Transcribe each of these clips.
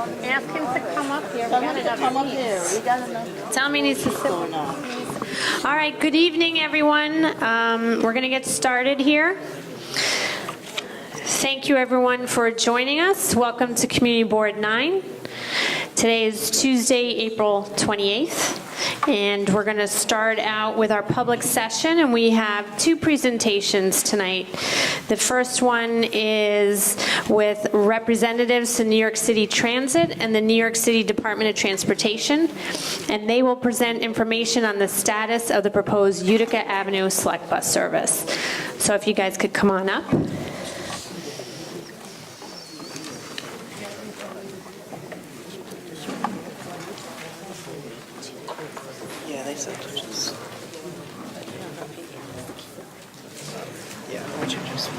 Ask him to come up here. Tell him to come up here. We got enough Tell him he needs to sit. going on. All right, good evening, everyone. We're going to get started here. Thank you, everyone, for joining us. Welcome to Community Board 9. Today is Tuesday, April 28th, and we're going to start out with our public session, and we have two presentations tonight. The first one is with representatives to New York City Transit and the New York City Department of Transportation, and they will present information on the status of the proposed Utica Avenue Select Bus Service. So if you guys could come on up. Yeah, they said to just. Yeah, why don't you just.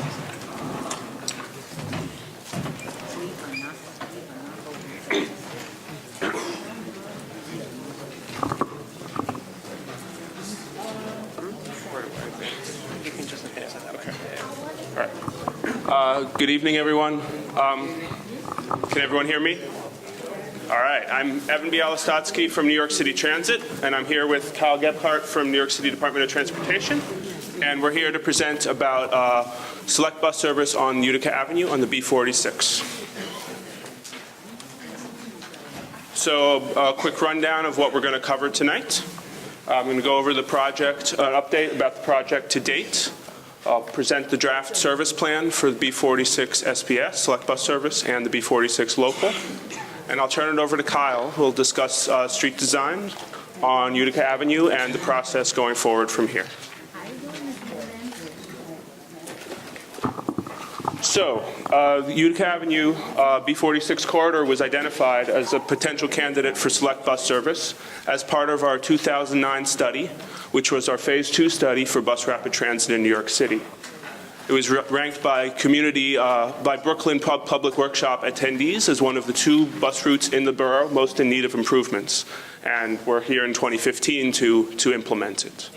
You can just hit it. Okay. All right. Good evening, everyone. Can everyone hear me? All right. I'm Evan Bialystotsky from New York City Transit, and I'm here with Kyle Gebhardt from New York City Department of Transportation. And we're here to present about select bus service on Utica Avenue on the B46. So a quick rundown of what we're going to cover tonight. I'm going to go over the project, an update about the project to date. I'll present the draft service plan for the B46 SPS, Select Bus Service, and the B46 Local. And I'll turn it over to Kyle, who will discuss street design on Utica Avenue and the process going forward from here. So, the Utica Avenue B46 corridor was identified as a potential candidate for select bus service as part of our 2009 study, which was our Phase 2 study for bus rapid transit in New York City. It was ranked by by Brooklyn Public Workshop attendees as one of the 2 bus routes in the borough most in need of improvements, and we're here in 2015 to implement it.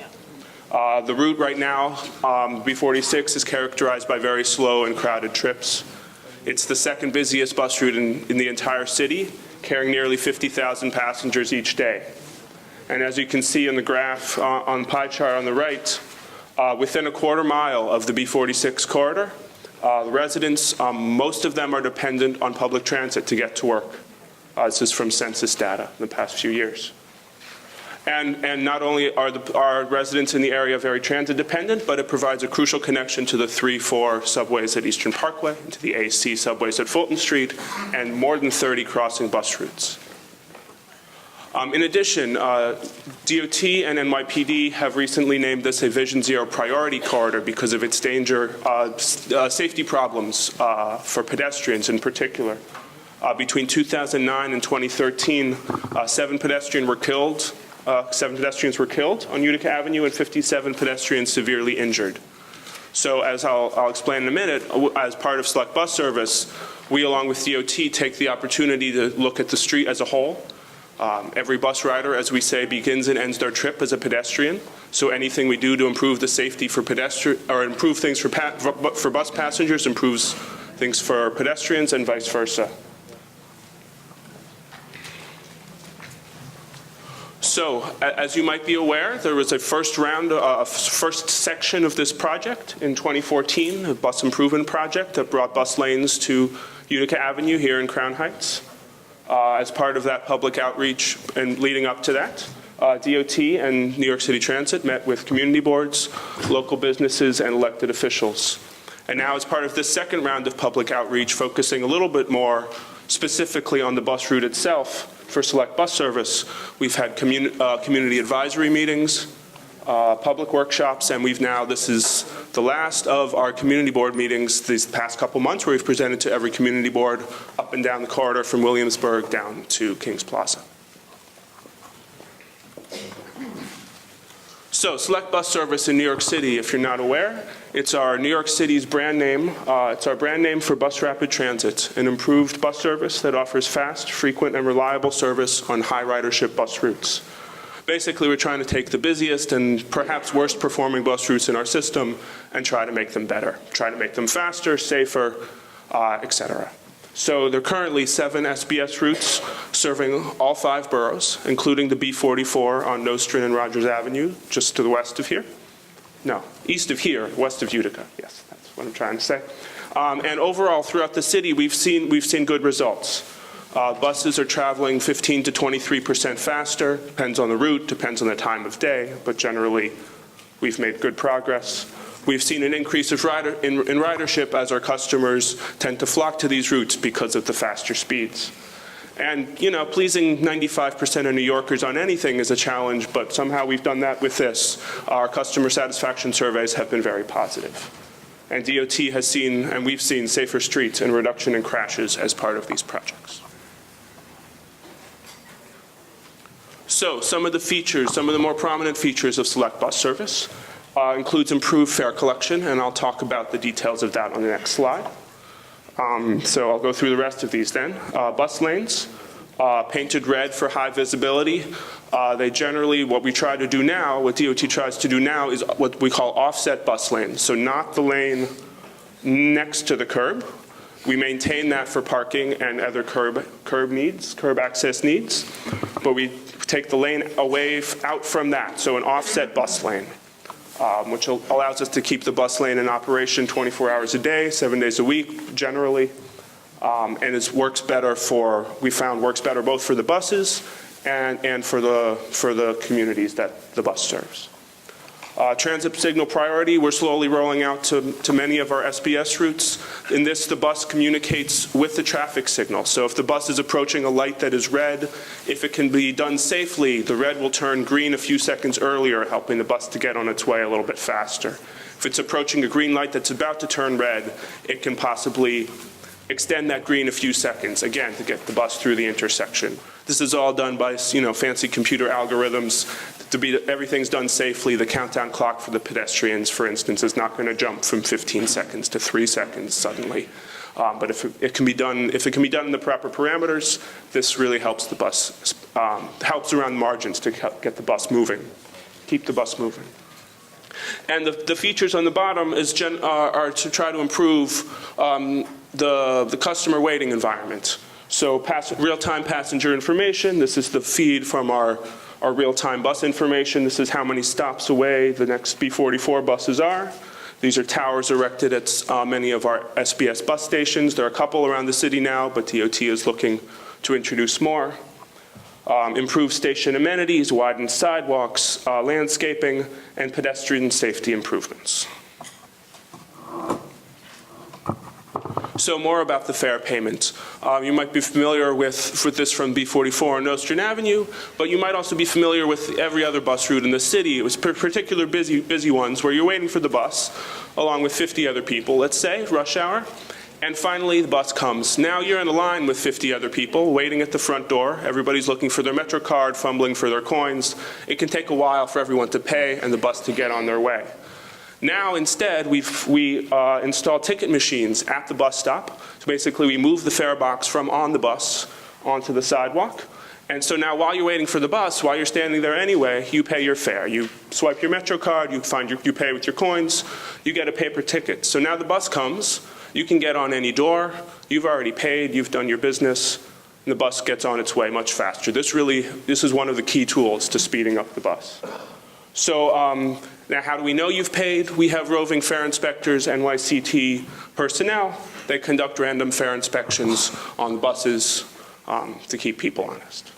The route right now, B46, is characterized by very slow and crowded trips. It's the second busiest bus route in the entire city, carrying nearly 50,000 passengers each day. And as you can see in the graph on the pie chart on the right, within a quarter mile of the B46 corridor, the residents, most of them are dependent on public transit to get to work. This is from census data in the past few years. And not only are residents in the area very transit dependent, but it provides a crucial connection to the 3-4 subways at Eastern Parkway, to the AC subways at Fulton Street, and more than 30 crossing bus routes. In addition, DOT and NYPD have recently named this a Vision Zero priority corridor because of its safety problems for pedestrians in particular. Between 2009 and 2013, 7 pedestrians were killed on Utica Avenue and 57 pedestrians severely injured. So as I'll explain in a minute, as part of select bus service, we along with DOT take the opportunity to look at the street as a whole. Every bus rider, as we say, begins and ends their trip as a pedestrian. So anything we do to improve the safety for pedestrians or improve things for bus passengers improves things for pedestrians and vice versa. So, as you might be aware, there was a first section of this project in 2014, a bus improvement project that brought bus lanes to Utica Avenue here in Crown Heights. As part of that public outreach and leading up to that, DOT and New York City Transit met with community boards, local businesses, and elected officials. And now as part of this second round of public outreach, focusing a little bit more specifically on the bus route itself for select bus service, we've had community advisory meetings, public workshops, and this is the last of our community board meetings these past couple months where we've presented to every community board up and down the corridor from Williamsburg down to Kings Plaza. So, select bus service in New York City, if you're not aware, it's our New York City's brand name. It's our brand name for bus rapid transit, an improved bus service that offers fast, frequent, and reliable service on high ridership bus routes. Basically, we're trying to take the busiest and perhaps worst performing bus routes in our system and try to make them better, try to make them faster, safer, etc. So there are currently 7 SBS routes serving all 5 boroughs, including the B44 on Nostrand and Rogers Avenue, just to the west of here. No, east of here, west of Utica. Yes, that's what I'm trying to say. And overall, throughout the city, we've seen good results. Buses are traveling 15 to 23% faster. Depends on the route, depends on the time of day, but generally, we've made good progress. We've seen an increase in ridership as our customers tend to flock to these routes because of the faster speeds. And, pleasing 95% of New Yorkers on anything is a challenge, but somehow we've done that with this. Our customer satisfaction surveys have been very positive. And DOT has seen, and we've seen, safer streets and reduction in crashes as part of these projects. So, some of the more prominent features of Select Bus service includes improved fare collection, and I'll talk about the details of that on the next slide. So I'll go through the rest of these then. Bus lanes, painted red for high visibility. They generally, what we try to do now, what DOT tries to do now is what we call offset bus lanes. So not the lane next to the curb. We maintain that for parking and other curb access needs. But we take the lane away out from that, so an offset bus lane. Which allows us to keep the bus lane in operation 24 hours a day, 7 days a week, generally. And it works better works better both for the buses and for the communities that the bus serves. Transit signal priority, we're slowly rolling out to many of our SBS routes. In this, the bus communicates with the traffic signal. So if the bus is approaching a light that is red, if it can be done safely, the red will turn green a few seconds earlier, helping the bus to get on its way a little bit faster. If it's approaching a green light that's about to turn red, it can possibly extend that green a few seconds, again, to get the bus through the intersection. This is all done by, fancy computer algorithms. Everything's done safely. The countdown clock for the pedestrians, for instance, is not going to jump from 15 seconds to 3 seconds suddenly. But if it can be done in the proper parameters, this really helps the bus, helps around margins to get the bus moving, keep the bus moving. And the features on the bottom are to try to improve the customer waiting environment. So real-time passenger information. This is the feed from our real-time bus information. This is how many stops away the next B44 buses are. These are towers erected at many of our SBS bus stations. There are a couple around the city now, but DOT is looking to introduce more. Improve station amenities, widened sidewalks, landscaping, and pedestrian safety improvements. So more about the fare payment. You might be familiar with this from B44 on Nostrand Avenue, but you might also be familiar with every other bus route in the city. It was particular busy ones where you're waiting for the bus, along with 50 other people, let's say, rush hour. And finally, the bus comes. Now you're in a line with 50 other people waiting at the front door. Everybody's looking for their Metro card, fumbling for their coins. It can take a while for everyone to pay and the bus to get on their way. Now, instead, we install ticket machines at the bus stop. So basically, we move the fare box from on the bus onto the sidewalk. And so now, while you're waiting for the bus, while you're standing there anyway, you pay your fare. You swipe your Metro card, you pay with your coins, you get a paper ticket. So now the bus comes, you can get on any door, you've already paid, you've done your business, and the bus gets on its way much faster. This is one of the key tools to speeding up the bus. So now how do we know you've paid? We have roving fare inspectors, NYCT personnel. They conduct random fare inspections on buses to keep people honest.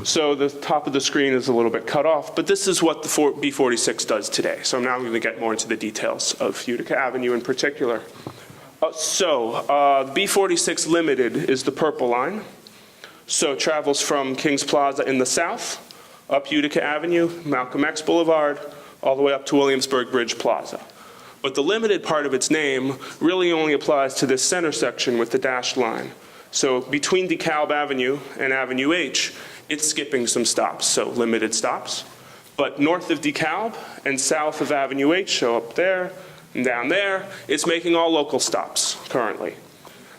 So the top of the screen is a little bit cut off, but this is what the B46 does today. So now I'm going to get more into the details of Utica Avenue in particular. B46 Limited is the purple line. So it travels from Kings Plaza in the south, up Utica Avenue, Malcolm X Boulevard, all the way up to Williamsburg Bridge Plaza. But the limited part of its name really only applies to this center section with the dashed line. So between DeKalb Avenue and Avenue H, it's skipping some stops, so limited stops. But north of DeKalb and south of Avenue H, so up there and down there, it's making all local stops currently.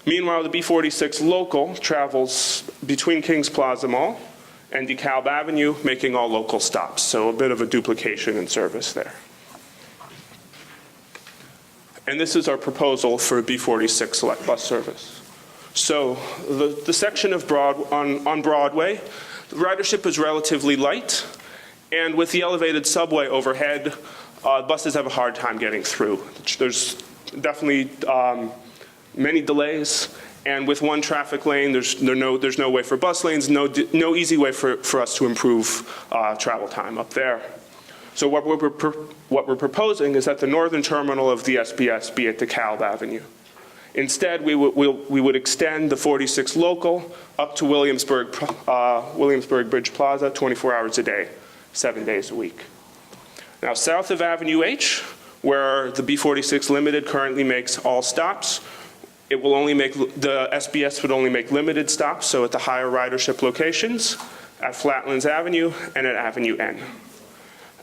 Meanwhile, the B46 local travels between Kings Plaza Mall and DeKalb Avenue, making all local stops. So a bit of a duplication in service there. And this is our proposal for B46 select bus service. So the section of on Broadway, the ridership is relatively light, and with the elevated subway overhead, buses have a hard time getting through. There's definitely many delays, and with one traffic lane, there's no way for bus lanes, no easy way for us to improve travel time up there. So what we're proposing is that the northern terminal of the SBS be at DeKalb Avenue. Instead, we would extend the 46 local up to Williamsburg Bridge Plaza 24 hours a day, 7 days a week. Now, south of Avenue H, where the B46 Limited currently makes all stops, the SBS would only make limited stops, so at the higher ridership locations, at Flatlands Avenue and at Avenue N.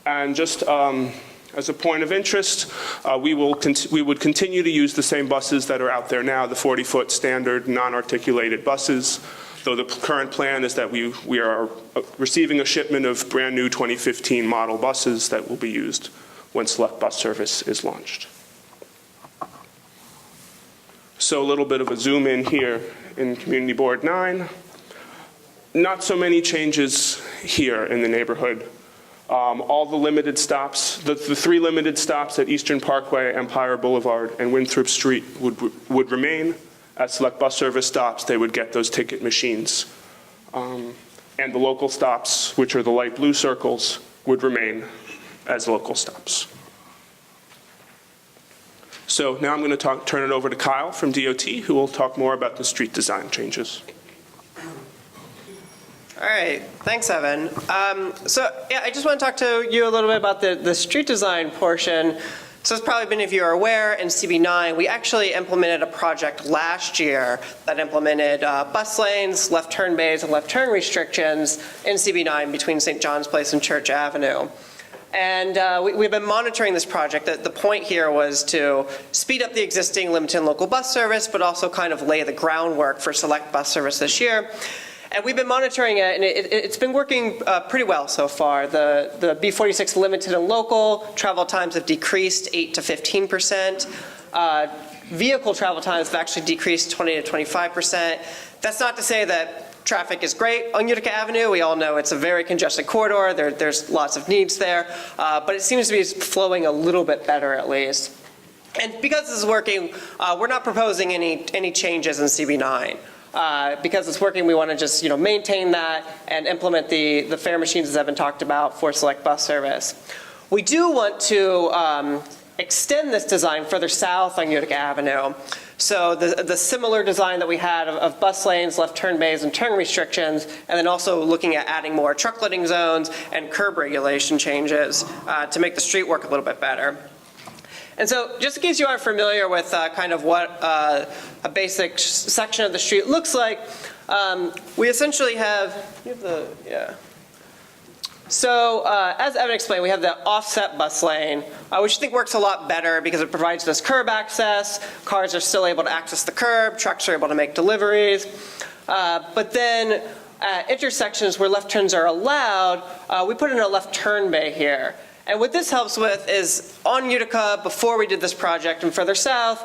And just as a point of interest, we would continue to use the same buses that are out there now, the 40-foot standard non-articulated buses, though the current plan is that we are receiving a shipment of brand new 2015 model buses that will be used when select bus service is launched. So a little bit of a zoom in here in Community Board 9. Not so many changes here in the neighborhood. All the limited stops, the 3 limited stops at Eastern Parkway, Empire Boulevard, and Winthrop Street would remain. As select bus service stops, they would get those ticket machines. And the local stops, which are the light blue circles, would remain as local stops. So now I'm going to turn it over to Kyle from DOT, who will talk more about the street design changes. All right, thanks, Evan. I just want to talk to you a little bit about the street design portion. So as probably many of you are aware, in CB9, we actually implemented a project last year that implemented bus lanes, left turn bays, and left turn restrictions in CB9 between St. John's Place and Church Avenue. And we've been monitoring this project. The point here was to speed up the existing limited and local bus service, but also kind of lay the groundwork for select bus service this year. And we've been monitoring it, and it's been working pretty well so far. The B46 limited and local travel times have decreased 8 to 15%. Vehicle travel times have actually decreased 20 to 25%. That's not to say that traffic is great on Utica Avenue. We all know it's a very congested corridor. There's lots of needs there, but it seems to be flowing a little bit better at least. And because this is working, we're not proposing any changes in CB9. Because it's working, we want to just maintain that and implement the fare machines as Evan talked about for select bus service. We do want to extend this design further south on Utica Avenue. So the similar design that we had of bus lanes, left turn bays, and turn restrictions, and then also looking at adding more truck loading zones and curb regulation changes to make the street work a little bit better. And so just in case you aren't familiar with kind of what a basic section of the street looks like, we essentially have, So as Evan explained, we have the offset bus lane, which I think works a lot better because it provides this curb access. Cars are still able to access the curb, trucks are able to make deliveries. But then at intersections where left turns are allowed, we put in a left turn bay here. And what this helps with is on Utica, before we did this project and further south,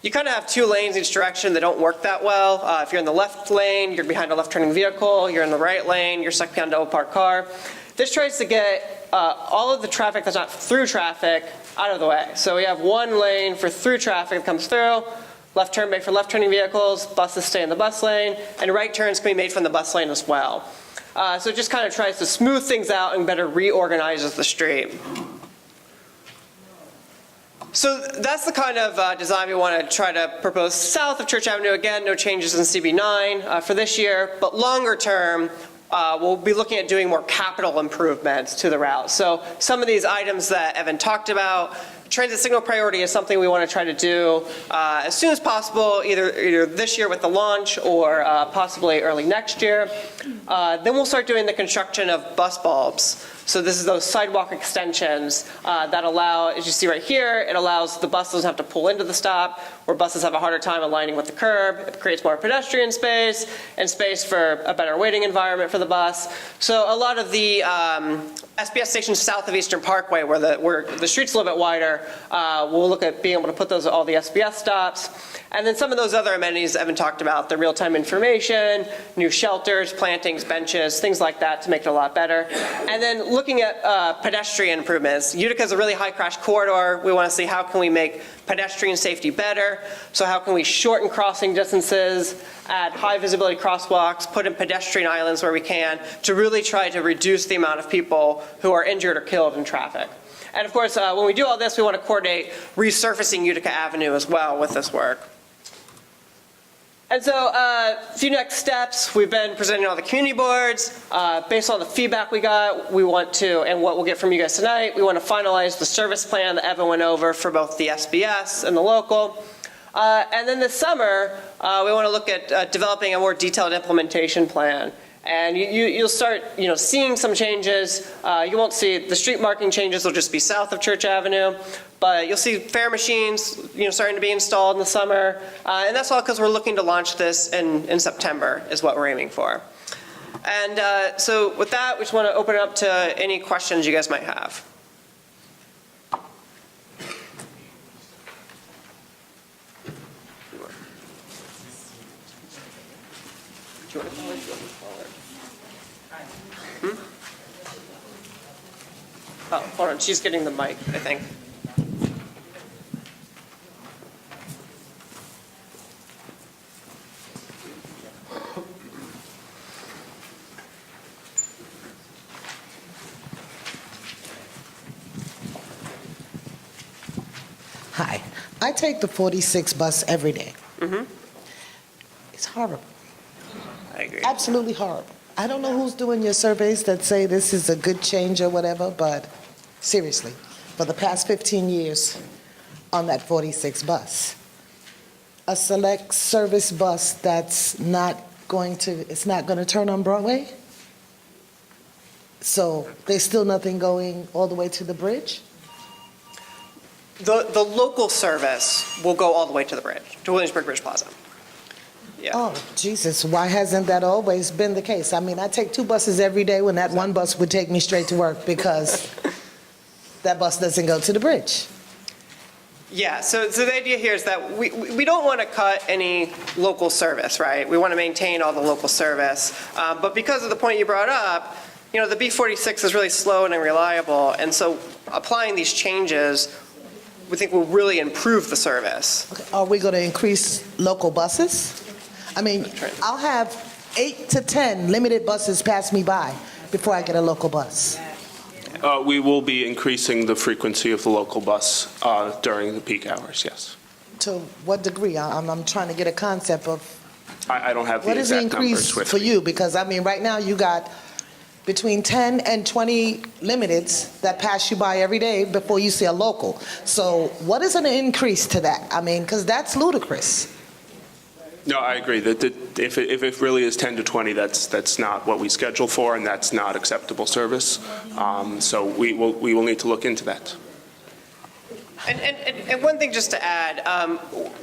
you kind of have 2 lanes each direction that don't work that well. If you're in the left lane, you're behind a left turning vehicle. You're in the right lane, you're stuck behind a double parked car. This tries to get all of the traffic that's not through traffic out of the way. So we have 1 lane for through traffic that comes through, left turn bay for left turning vehicles, buses stay in the bus lane, and right turns can be made from the bus lane as well. So it just kind of tries to smooth things out and better reorganizes the street. So that's the kind of design we want to try to propose south of Church Avenue. Again, no changes in CB9 for this year, but longer term, we'll be looking at doing more capital improvements to the route. So some of these items that Evan talked about, transit signal priority is something we want to try to do as soon as possible, either this year with the launch or possibly early next year. Then we'll start doing the construction of bus bulbs. So this is those sidewalk extensions that allow, as you see right here, it allows the bus doesn't have to pull into the stop, where buses have a harder time aligning with the curb. It creates more pedestrian space and space for a better waiting environment for the bus. So a lot of the SBS stations south of Eastern Parkway, where the street's a little bit wider, we'll look at being able to put those at all the SBS stops. And then some of those other amenities Evan talked about, the real-time information, new shelters, plantings, benches, things like that to make it a lot better. And then looking at pedestrian improvements. Utica is a really high crash corridor. We want to see how can we make pedestrian safety better. So how can we shorten crossing distances, add high visibility crosswalks, put in pedestrian islands where we can, to really try to reduce the amount of people who are injured or killed in traffic. And of course, when we do all this, we want to coordinate resurfacing Utica Avenue as well with this work. And so a few next steps, we've been presenting all the community boards. Based on the feedback we got, we want to, and what we'll get from you guys tonight, we want to finalize the service plan that Evan went over for both the SBS and the local. And then this summer, we want to look at developing a more detailed implementation plan. And you'll start, seeing some changes. You won't see the street marking changes. They'll just be south of Church Avenue. But you'll see fare machines, starting to be installed in the summer. And that's all because we're looking to launch this in September is what we're aiming for. And so with that, we just want to open it up to any questions you guys might have. Oh, hold on, she's getting the mic, I think. Hi, I take the 46 bus every day. Mm-hmm. It's horrible, I agree. absolutely horrible. I don't know who's doing your surveys that say this is a good change or whatever, but seriously, for the past 15 years on that 46 bus, a select service bus that's not going to turn on Broadway? So there's still nothing going all the way to the bridge? The local service will go all the way to the bridge, to Williamsburg Bridge Plaza. Yeah. Oh, Jesus, why hasn't that always been the case? I mean, I take 2 buses every day when that one bus would take me straight to work because that bus doesn't go to the bridge. Yeah, so the idea here is that we don't want to cut any local service, right? We want to maintain all the local service. But because of the point you brought up, the B46 is really slow and unreliable. And so applying these changes, we think will really improve the service. Okay, are we going to increase local buses? I mean, I'll have 8 to 10 limited buses pass me by before I get a local bus. We will be increasing the frequency of the local bus during the peak hours, yes. To what degree? I'm trying to get a concept of I don't have the what is the exact increase numbers with for me. you? Because, I mean, right now you got between 10 and 20 limiteds that pass you by every day before you see a local. So what is an increase to that? I mean, because that's ludicrous. No, I agree that if it really is 10 to 20, that's not what we schedule for, and that's not acceptable service. So we will need to look into that. And one thing just to add,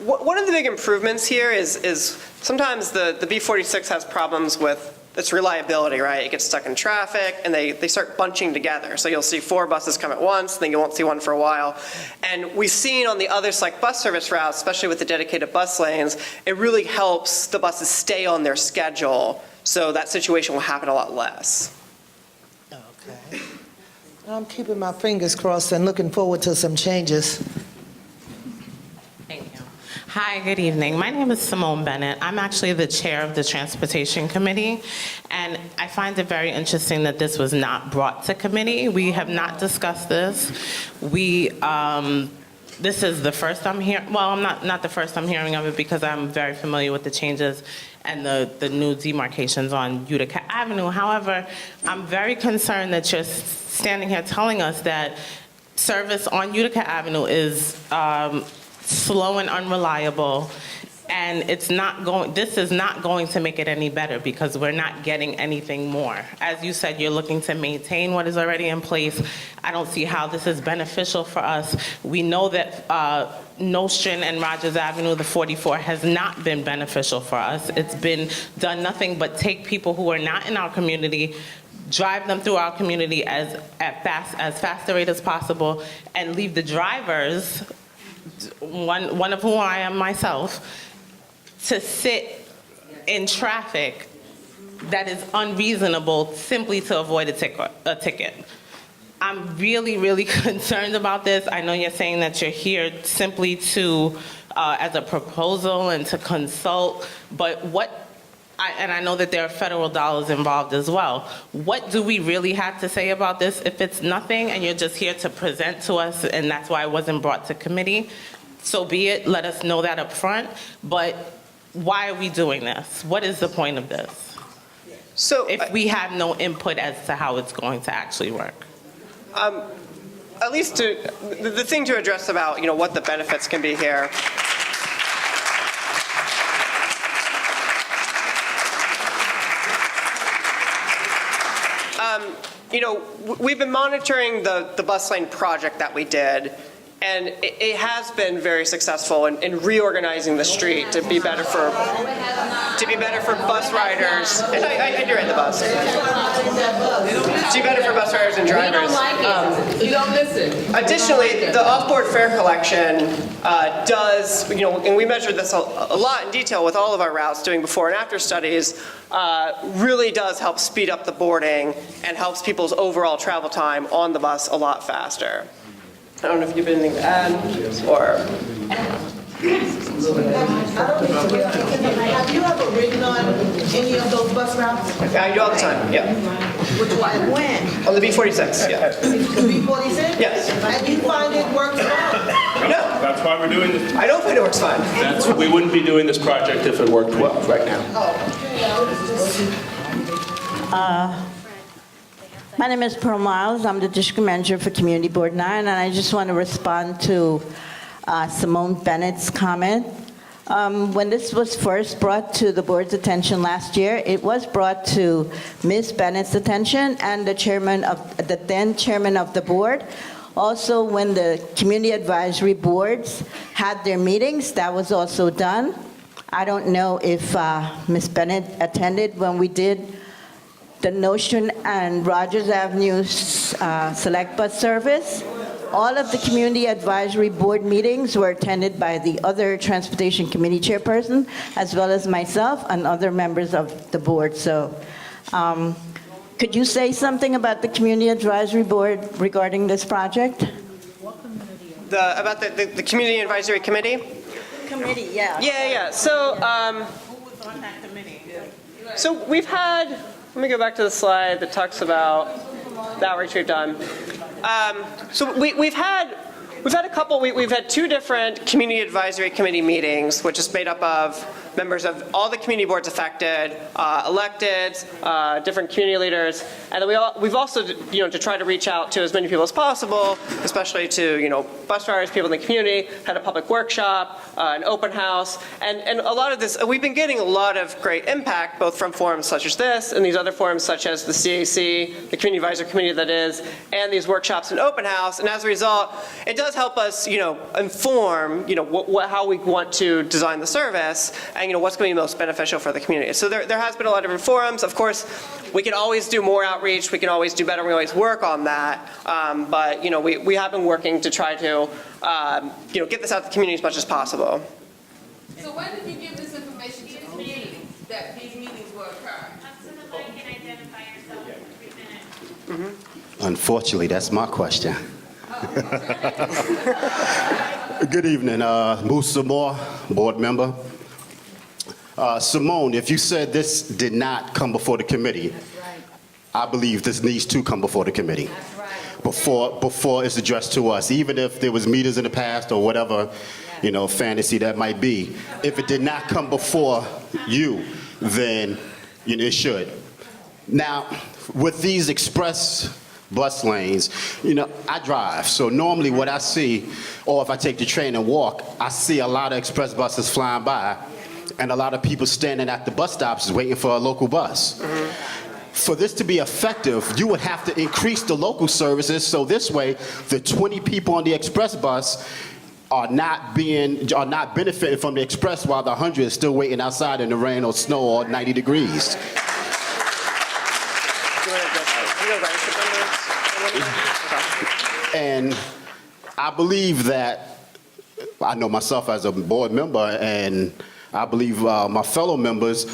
one of the big improvements here is sometimes the B46 has problems with its reliability, right? It gets stuck in traffic, and they start bunching together. So you'll see 4 buses come at once, then you won't see one for a while. And we've seen on the other select bus service routes, especially with the dedicated bus lanes, it really helps the buses stay on their schedule, so that situation will happen a lot less. Okay. I'm keeping my fingers crossed and looking forward to some changes. Thank you. Hi, good evening. My name is Simone Bennett. I'm actually the chair of the Transportation Committee, and I find it very interesting that this was not brought to committee. We have not discussed this. This is the first I'm hearing, well, I'm not the first I'm hearing of it because I'm very familiar with the changes and the new demarcations on Utica Avenue. However, I'm very concerned that you're standing here telling us that service on Utica Avenue is slow and unreliable, And this is not going to make it any better because we're not getting anything more. As you said, you're looking to maintain what is already in place. I don't see how this is beneficial for us. We know that Nostrand and Rogers Avenue, the 44, has not been beneficial for us. It's been done nothing but take people who are not in our community, drive them through our community as fast a rate as possible, and leave the drivers, one of whom I am myself, to sit in traffic that is unreasonable simply to avoid a ticket. I'm really, really concerned about this. I know you're saying that you're here simply to, as a proposal and to consult, but and I know that there are federal dollars involved as well. What do we really have to say about this? If it's nothing and you're just here to present to us and that's why it wasn't brought to committee, so be it, let us know that up front. But why are we doing this? What is the point of this? So if we have no input as to how it's going to actually work. At least the thing to address about, what the benefits can be here. We've been monitoring the bus lane project that we did, and it has been very successful in reorganizing the street to be better for bus riders. And I do ride the bus. To be better for bus riders and drivers. You don't listen. Additionally, the off-board fare collection does, and we measured this a lot in detail with all of our routes, doing before and after studies, really does help speed up the boarding and helps people's overall travel time on the bus a lot faster. I don't know if you have anything to add, or... Have you ever ridden on any of those bus routes? I do all the time, yeah. Which one? When? On the B46, yeah. The B46? Yes. And you find it works fine? No, That's why we're doing this. I don't find it works fine. We wouldn't be doing this project if it worked well right now. My name is Pearl Miles. I'm the district manager for Community Board 9, and I just want to respond to Simone Bennett's comment. When this was first brought to the board's attention last year, it was brought to Ms. Bennett's attention and the then chairman of the board. Also, when the community advisory boards had their meetings, that was also done. I don't know if Ms. Bennett attended when we did the Nostrand and Rogers Avenue select bus service. All of the community advisory board meetings were attended by the other transportation committee chairperson, as well as myself and other members of the board. So could you say something about the community advisory board regarding this project? About the community advisory committee? Committee, yeah. Yeah. So, Who was on that committee? so we've had, let me go back to the slide that talks about the outreach we've done. So we've had a couple, we've had two different community advisory committee meetings, which is made up of members of all the community boards affected, electeds, different community leaders, and then we've also, to try to reach out to as many people as possible, especially to, bus drivers, people in the community, had a public workshop, an open house, and a lot of this, we've been getting a lot of great impact, both from forums such as this, and these other forums such as the CAC, the Community Advisory Committee that is, and these workshops and open house, and as a result, it does help us, inform, how we want to design the service, and what's going to be most beneficial for the community. So there has been a lot of different forums. Of course, we can always do more outreach. We can always do better. We always work on that. But we have been working to try to get this out to the community as much as possible. So when did you give this information to the community, that these meetings will occur? Unfortunately, that's my question. Good evening, Musa Moore, board member. Simone, if you said this did not come before the committee, I believe this needs to come before the committee. Before it's addressed to us, even if there was meetings in the past or whatever, fantasy that might be. If it did not come before you, then it should. Now, with these express bus lanes, I drive, so normally what I see, or if I take the train and walk, I see a lot of express buses flying by, and a lot of people standing at the bus stops waiting for a local bus. For this to be effective, you would have to increase the local services, so this way, the 20 people on the express bus are not benefiting from the express while the 100 is still waiting outside in the rain or snow or 90 degrees. And I believe that, I know myself as a board member, and I believe my fellow members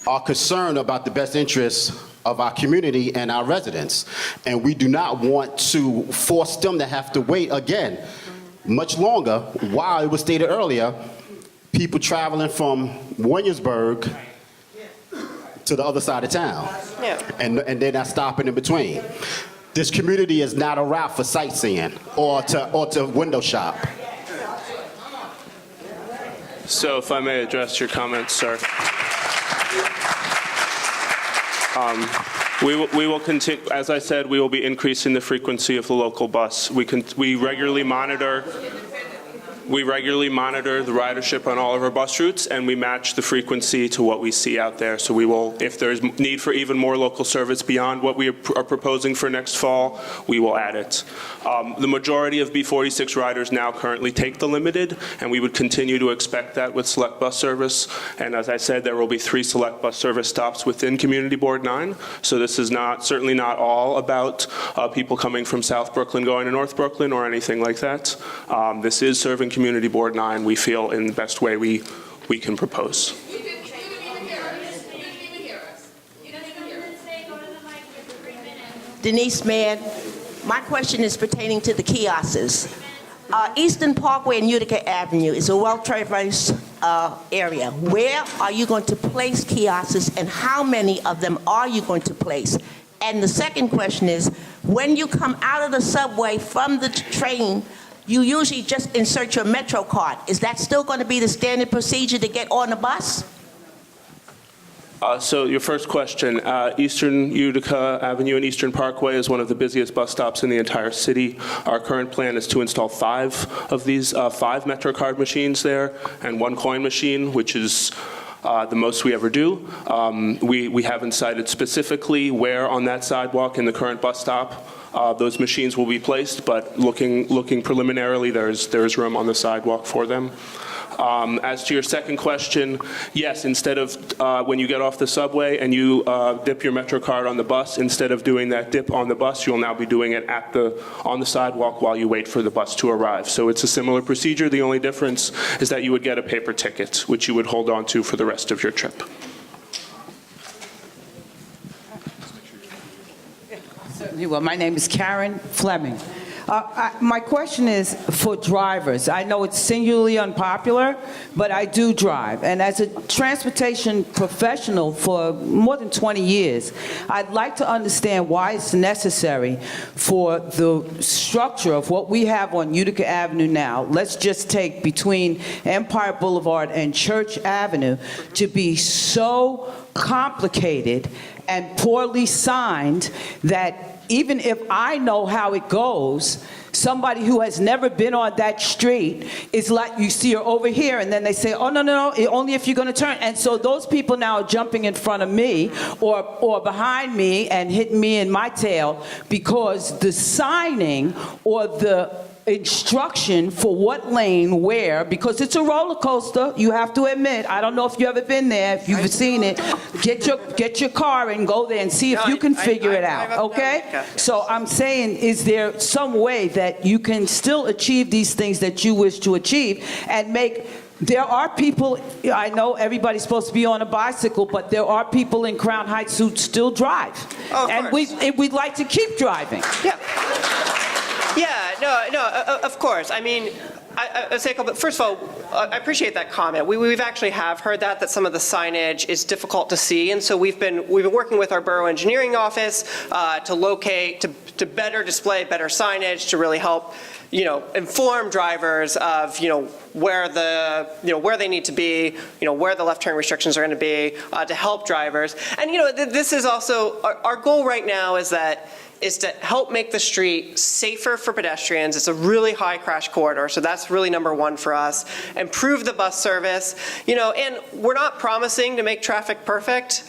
are concerned about the best interests of our community and our residents. And we do not want to force them to have to wait again much longer. While it was stated earlier, people traveling from Williamsburg to the other side of town. Yeah. And they're not stopping in between. This community is not a route for sightseeing or to window shop. So if I may address your comments, sir. We will continue, as I said, we will be increasing the frequency of the local bus. We regularly monitor the ridership on all of our bus routes, and we match the frequency to what we see out there. So we will, if there's need for even more local service beyond what we are proposing for next fall, we will add it. The majority of B46 riders now currently take the limited, and we would continue to expect that with select bus service. And as I said, there will be 3 select bus service stops within Community Board 9. So this is certainly not all about people coming from South Brooklyn going to North Brooklyn or anything like that. This is serving Community Board 9, we feel, in the best way we can propose. You didn't even hear us. You didn't even hear us. You didn't even hear us. Denise Mann, my question is pertaining to the kiosks. Eastern Parkway and Utica Avenue is a well-traversed area. Where are you going to place kiosks, and how many of them are you going to place? And the second question is, when you come out of the subway from the train, you usually just insert your Metro card. Is that still going to be the standard procedure to get on the bus? So your first question, Eastern Utica Avenue and Eastern Parkway is one of the busiest bus stops in the entire city. Our current plan is to install 5 of these, 5 Metro card machines there and 1 coin machine, which is the most we ever do. We haven't cited specifically where on that sidewalk in the current bus stop those machines will be placed, but looking preliminarily, there's room on the sidewalk for them. As to your second question, yes, instead of when you get off the subway and you dip your Metro card on the bus, instead of doing that dip on the bus, you'll now be doing it on the sidewalk while you wait for the bus to arrive. So it's a similar procedure. The only difference is that you would get a paper ticket, which you would hold on to for the rest of your trip. Well, my name is Karen Fleming. My question is for drivers. I know it's singularly unpopular, but I do drive. And as a transportation professional for more than 20 years, I'd like to understand why it's necessary for the structure of what we have on Utica Avenue now, let's just take between Empire Boulevard and Church Avenue, to be so complicated and poorly signed that even if I know how it goes, somebody who has never been on that street is like, you see her over here, and then they say, oh, no, only if you're going to turn. And so those people now are jumping in front of me or behind me and hitting me in my tail because the signing or the instruction for what lane where, because it's a roller coaster, you have to admit. I don't know if you've ever been there, if you've seen it. Get your car and go there and see if you can figure it out, okay? So I'm saying, is there some way that you can still achieve these things that you wish to achieve and make... There are people, I know everybody's supposed to be on a bicycle, but there are people in Crown Heights who still drive. Oh, and we'd like to keep driving. Yeah. Yeah, no, of course. I mean, I'd say a couple. First of all, I appreciate that comment. We've actually have heard that some of the signage is difficult to see, and so we've been working with our borough engineering office to locate, to better display better signage, to really help, inform drivers of, where they need to be, where the left turn restrictions are going to be, to help drivers. And this is also our goal right now is that is to help make the street safer for pedestrians. It's a really high crash corridor, so that's really number one for us. Improve the bus service, and we're not promising to make traffic perfect.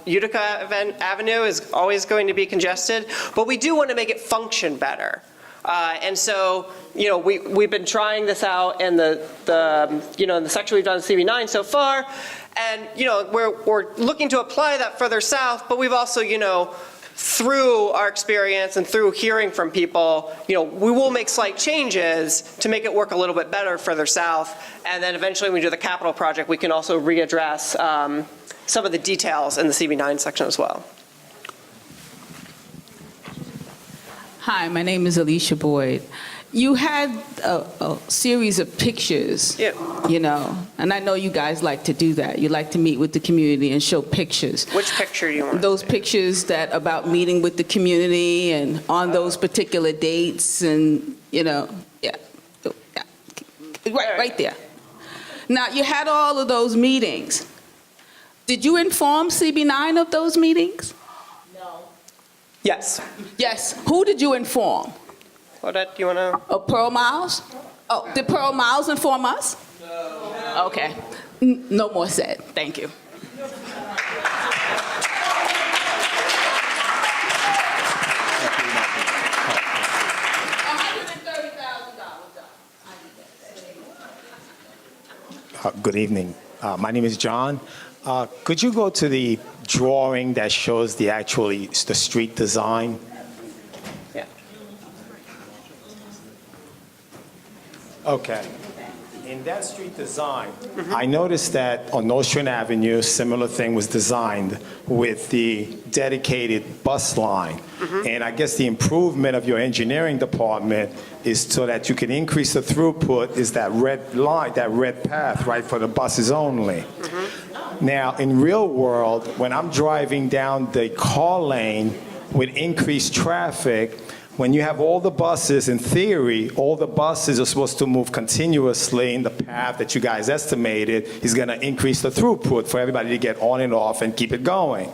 Utica Avenue is always going to be congested, but we do want to make it function better. And so, we've been trying this out in the section we've done CB9 so far, and, we're looking to apply that further south, but we've also, through our experience and through hearing from people, we will make slight changes to make it work a little bit better further south. And then eventually when we do the capital project, we can also readdress some of the details in the CB9 section as well. Hi, my name is Alicia Boyd. You had a series of pictures, and I know you guys like to do that. You like to meet with the community and show pictures. Which picture do you want? Those pictures that about meeting with the community and on those particular dates and, right there. Now, you had all of those meetings. Did you inform CB9 of those meetings? Yes. Yes. Who did you inform? Claudette, do you want to? Pearl Miles? Oh, did Pearl Miles inform us? No. Okay. No more said. Thank you. Good evening. My name is John. Could you go to the drawing that shows the street design? Yeah. Okay. In that street design, I noticed that on Nostrand Avenue, similar thing was designed with the dedicated bus line. And I guess the improvement of your engineering department is so that you can increase the throughput is that red line, that red path, right, for the buses only. Now, in real world, when I'm driving down the car lane with increased traffic, when you have all the buses, in theory, all the buses are supposed to move continuously in the path that you guys estimated is going to increase the throughput for everybody to get on and off and keep it going.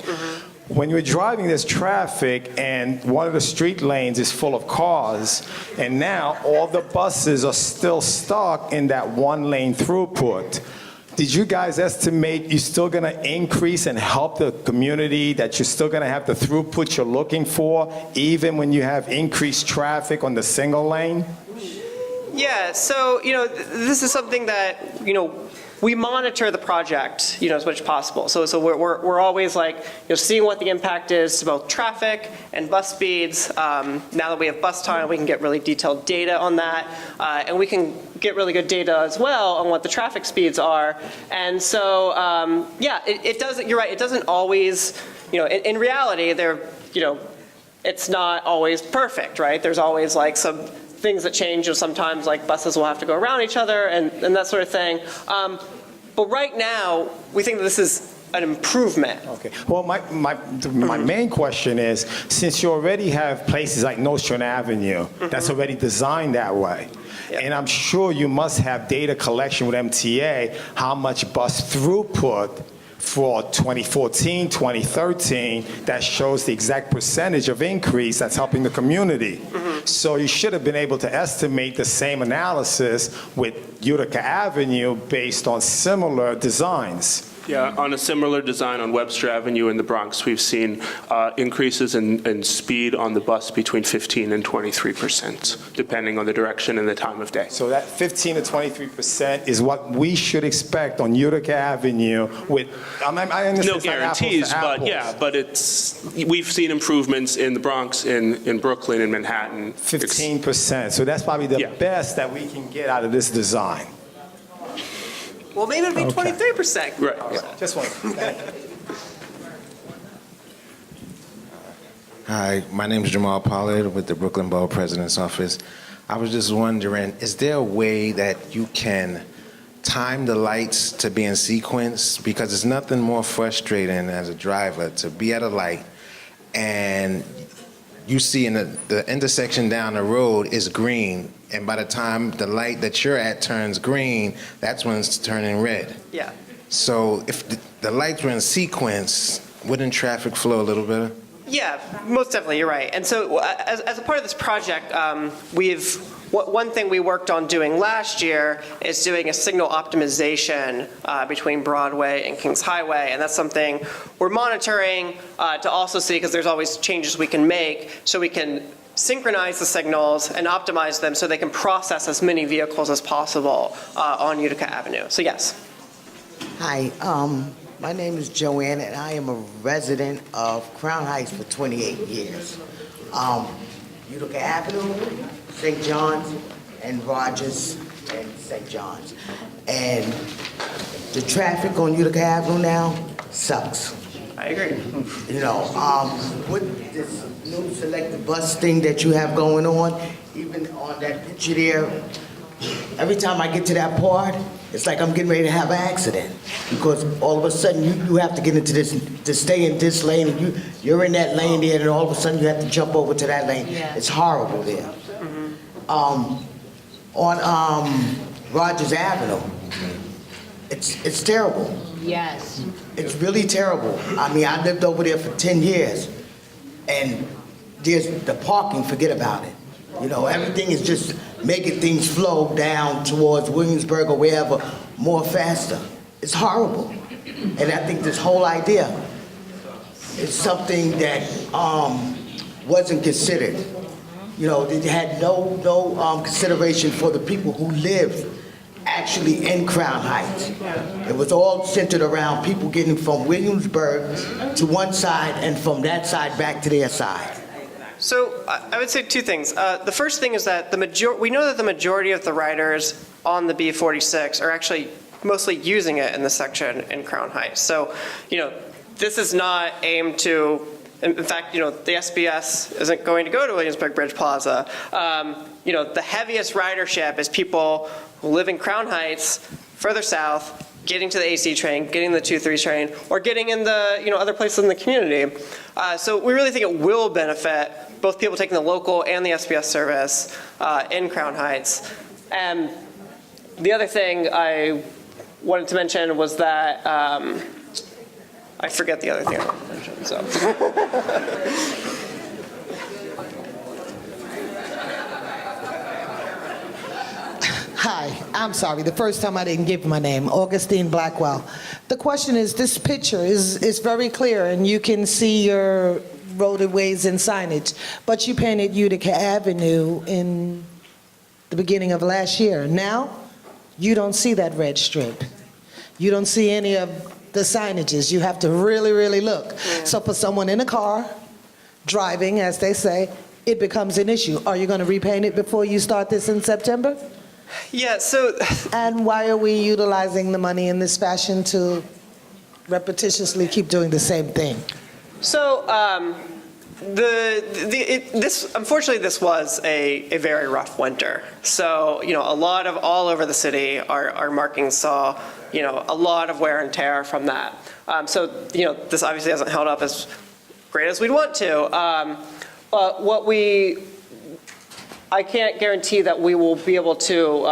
When you're driving this traffic and one of the street lanes is full of cars, and now all the buses are still stuck in that one lane throughput, did you guys estimate you're still going to increase and help the community, that you're still going to have the throughput you're looking for, even when you have increased traffic on the single lane? Yeah, so, this is something that, we monitor the project, as much as possible. So we're always seeing what the impact is to both traffic and bus speeds. Now that we have bus time, we can get really detailed data on that. And we can get really good data as well on what the traffic speeds are. And so, it doesn't, you're right, it doesn't always, in reality, it's not always perfect, right? There's always some things that change, sometimes buses will have to go around each other and that sort of thing. But right now, we think that this is an improvement. Okay. Well, my main question is, since you already have places like Nostrand Avenue that's already designed that way, and I'm sure you must have data collection with MTA, how much bus throughput for 2014, 2013, that shows the exact percentage of increase that's helping the community. So you should have been able to estimate the same analysis with Utica Avenue based on similar designs. Yeah, on a similar design on Webster Avenue in the Bronx, we've seen increases in speed on the bus between 15 and 23%, depending on the direction and the time of day. So that 15 to 23% is what we should expect on Utica Avenue with, I understand no it's like guarantees, apples to apples. but we've seen improvements in the Bronx, in Brooklyn, and Manhattan. 15%, so that's probably the best that we can get out of this design. Well, maybe it'll be 23%. Right. Yeah. Just one. Hi, my name is Jamal Pollard with the Brooklyn Borough President's Office. I was just wondering, is there a way that you can time the lights to be in sequence? Because it's nothing more frustrating as a driver to be at a light and you see in the intersection down the road is green, and by the time the light that you're at turns green, that's when it's turning red. Yeah. So if the lights were in sequence, wouldn't traffic flow a little better? Yeah, most definitely, you're right. And so as a part of this project, one thing we worked on doing last year is doing a signal optimization between Broadway and Kings Highway, and that's something we're monitoring to also see, because there's always changes we can make, so we can synchronize the signals and optimize them so they can process as many vehicles as possible on Utica Avenue. So yes. Hi, my name is Joanne, and I am a resident of Crown Heights for 28 years. Utica Avenue, St. John's, and Rogers, and St. John's. And the traffic on Utica Avenue now sucks. I agree. You know, with this new selective bus thing that you have going on, even on that picture there, every time I get to that part, it's like I'm getting ready to have an accident, because all of a sudden you have to get into this, to stay in this lane, and you're in that lane there, and all of a sudden you have to jump over to that lane. Yeah. It's horrible there. On Rogers Avenue, it's terrible. Yes. It's really terrible. I mean, I lived over there for 10 years, and there's the parking, forget about it. You know, everything is just making things flow down towards Williamsburg or wherever more faster. It's horrible. And I think this whole idea is something that wasn't considered. You know, they had no consideration for the people who live actually in Crown Heights. It was all centered around people getting from Williamsburg to one side and from that side back to their side. So I would say two things. The first thing is that we know that the majority of the riders on the B46 are actually mostly using it in the section in Crown Heights. So, you know, this is not aimed to, in fact, you know, the SBS isn't going to go to Williamsburg Bridge Plaza. You know, the heaviest ridership is people who live in Crown Heights, further south, getting to the AC train, getting the 2-3 train, or getting in the, you know, other places in the community. So we really think it will benefit both people taking the local and the SBS service in Crown Heights. And the other thing I wanted to mention was that, I forget the other thing I wanted to mention, so. Hi, I'm sorry. The first time I didn't give my name, Augustine Blackwell. The question is, this picture is very clear, and you can see your roadways and signage, but you painted Utica Avenue in the beginning of last year. Now, you don't see that red strip. You don't see any of the signages. You have to really, really look. Yeah. So for someone in a car, driving, as they say, it becomes an issue. Are you going to repaint it before you start this in September? Yeah, so... And why are we utilizing the money in this fashion to repetitiously keep doing the same thing? So, unfortunately, this was a very rough winter. So, you know, all over the city, our markings saw, you know, a lot of wear and tear from that. So, you know, this obviously hasn't held up as great as we'd want to. But I can't guarantee that we will be able to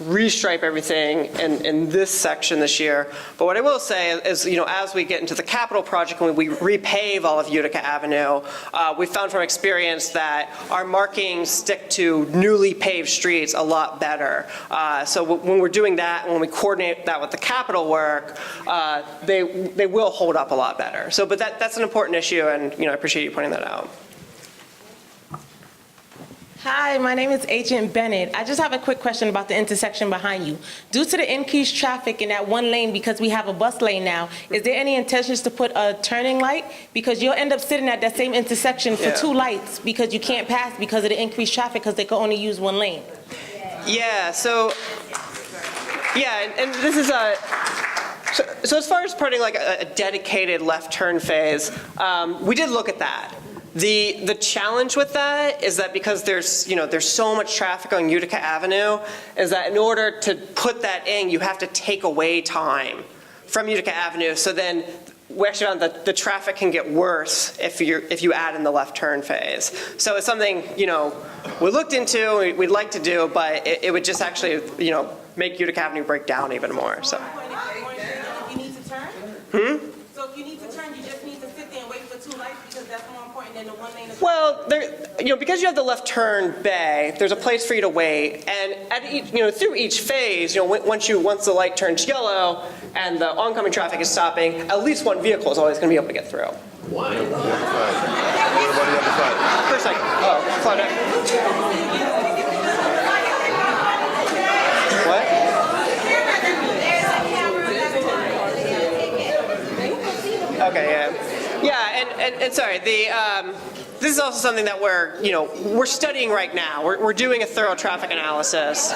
restripe everything in this section this year. But what I will say is, you know, as we get into the capital project and we repave all of Utica Avenue, we found from experience that our markings stick to newly paved streets a lot better. So when we're doing that, and when we coordinate that with the capital work, they will hold up a lot better. So, but that's an important issue, and you know, I appreciate you pointing that out. Hi, my name is Agent Bennett. I just have a quick question about the intersection behind you. Due to the increased traffic in that one lane, because we have a bus lane now, is there any intentions to put a turning light? Because you'll end up sitting at that same intersection for two lights because you can't pass because of the increased traffic because they can only use one lane. Yeah, so, yeah, and this is a... So as far as putting like a dedicated left turn phase, we did look at that. The challenge with that is that because there's so much traffic on Utica Avenue, is that in order to put that in, you have to take away time from Utica Avenue. So then we actually found that the traffic can get worse if you add in the left turn phase. So it's something, you know, we looked into, we'd like to do, but it would just actually, you know, make Utica Avenue break down even more. So. You need to turn? Hmm? So if you need to turn, you just need to sit there and wait for two lights because that's more important then the one lane. Well, because you have the left turn bay, there's a place for you to wait, and at each, through each phase, once the light turns yellow and the oncoming traffic is stopping, at least one vehicle is always going to be able to get through. What about the other side? For a second. Oh, Claudette. What? Okay, yeah, and sorry. This is also something that we're studying right now. We're doing a thorough traffic analysis,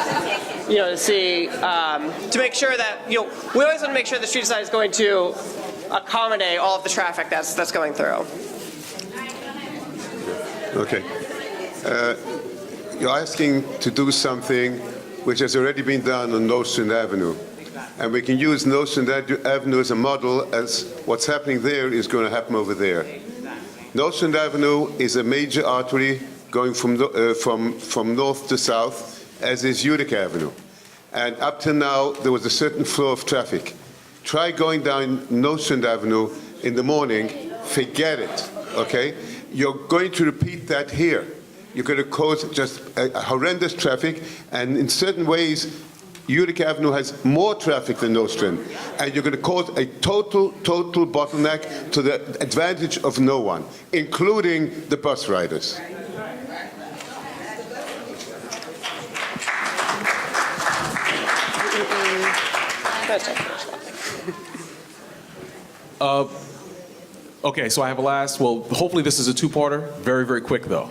to see to make sure that we always want to make sure the street design is going to accommodate all of the traffic that's going through. Okay. You're asking to do something which has already been done on Nostrand Avenue. And we can use Nostrand Avenue as a model, as what's happening there is going to happen over there. Nostrand Avenue is a major artery going from north to south, as is Utica Avenue. And up to now, there was a certain flow of traffic. Try going down Nostrand Avenue in the morning, forget it, okay? You're going to repeat that here. You're going to cause just a horrendous traffic, and in certain ways, Utica Avenue has more traffic than Nostrand, and you're going to cause a total bottleneck to the advantage of no one, including the bus riders. Okay, so I have a last, hopefully this is a two-parter, very, very quick though.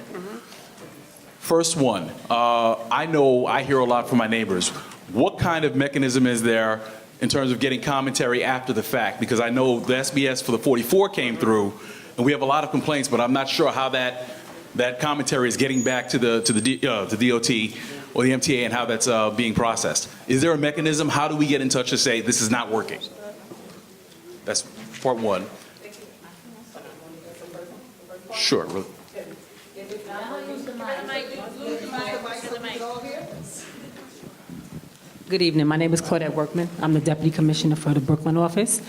First one, I hear a lot from my neighbors. What kind of mechanism is there in terms of getting commentary after the fact? Because I know the SBS for the 44 came through, and we have a lot of complaints, but I'm not sure how that commentary is getting back to the DOT or the MTA and how that's being processed. Is there a mechanism? How do we get in touch to say this is not working? That's part one. Sure. Good evening. My name is Claudette Workman. I'm the Deputy Commissioner for the Brooklyn office.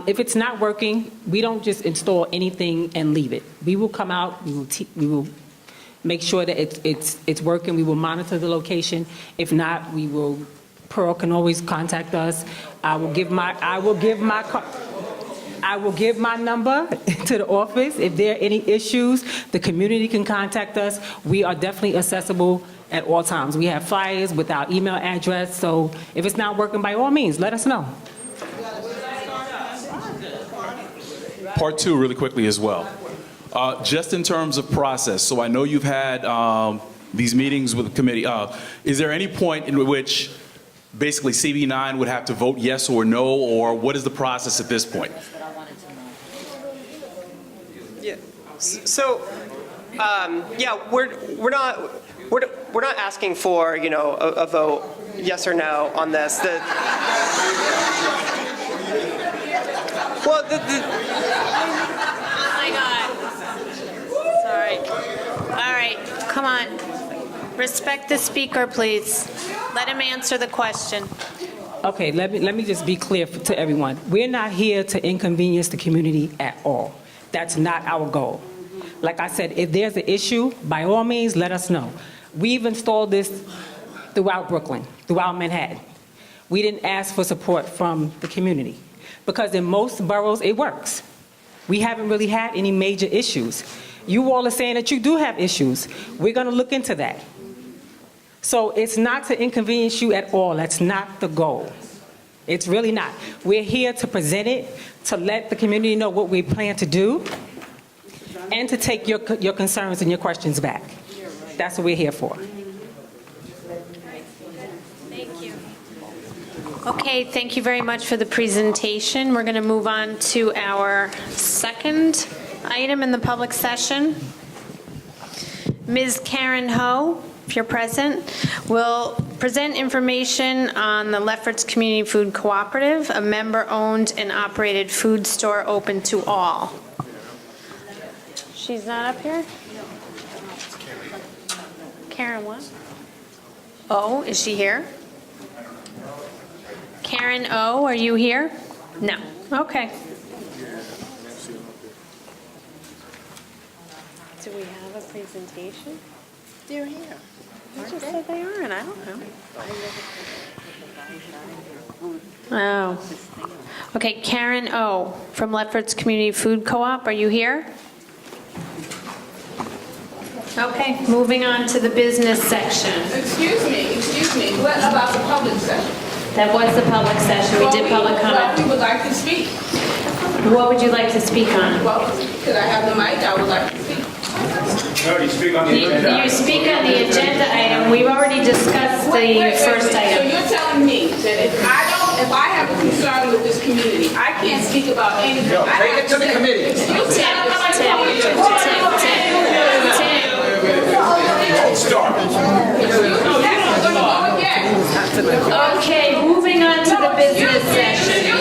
If it's not working, we don't just install anything and leave it. We will come out. We will make sure that it's working. We will monitor the location. If not, Pearl can always contact us. I will give my number to the office. If there are any issues, the community can contact us. We are definitely accessible at all times. We have flyers with our email address, so if it's not working, by all means, let us know. Part two, really quickly as well. Just in terms of process, so I know you've had these meetings with the committee. Is there any point in which basically CB9 would have to vote yes or no, or what is the process at this point? Yeah. So, we're not asking for a vote yes or no on this. Oh my God. Sorry. All right, come on. Respect the speaker, please. Let him answer the question. Okay, let me just be clear to everyone. We're not here to inconvenience the community at all. That's not our goal. Like I said, if there's an issue, by all means, let us know. We've installed this throughout Brooklyn, throughout Manhattan. We didn't ask for support from the community because in most boroughs, it works. We haven't really had any major issues. You all are saying that you do have issues. We're going to look into that. So it's not to inconvenience you at all. That's not the goal. It's really not. We're here to present it, to let the community know what we plan to do, and to take your concerns and your questions back. That's what we're here for. Thank you. Okay, thank you very much for the presentation. We're going to move on to our second item in the public session. Ms. Karen Ho, if you're present, will present information on the Lefferts Community Food Cooperative, a member-owned and operated food store open to all. She's not up here? Karen what? Oh, is she here? Karen O, are you here? No. Okay. Do we have a presentation? They're here. You just said they are, and I don't know. Oh. Okay, Karen O. from Lefford's Community Food Co-op, are you here? Okay, moving on to the business section. Excuse me, what about the public session? That was the public session, we did public Well, comment. we would like to speak. What would you like to speak on? Well, could I have the mic? I would like to speak. You speak on the You speak on the agenda item, we've already discussed the first So item. you're telling me that if I have a concern with this community, I can't speak about anything. No, take it to the committee. Excuse me. Start. Okay, moving on to the business session.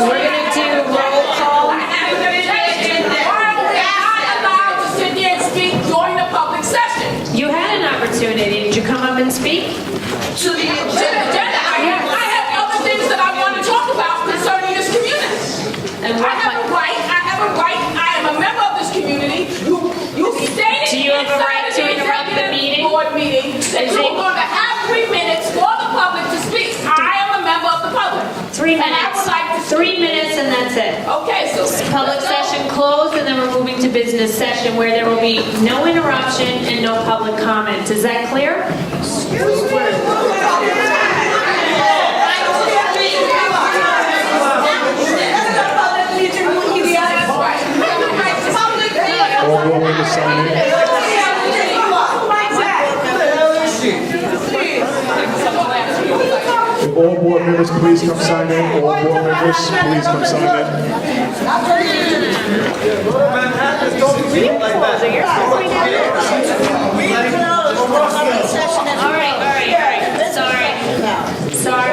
We're going to do roll call. Am I allowed to sit there and speak during the public session? You had an opportunity, did you come up and speak? To the agenda. I have other things that I want to talk about concerning this community. And I have a right, I am a member of this community. You stated Do you have a right to interrupt the meeting? Board meeting that you were going to have 3 minutes for the public to speak. I am a member of the public. 3 And I minutes. would like to 3 minutes and that's it. Okay, so Public session closed and then we're moving to business session where there will be no interruption and no public comment. Is that clear? All board members sign in. If all board members please come sign in. All board members please come sign in. All right. Sorry.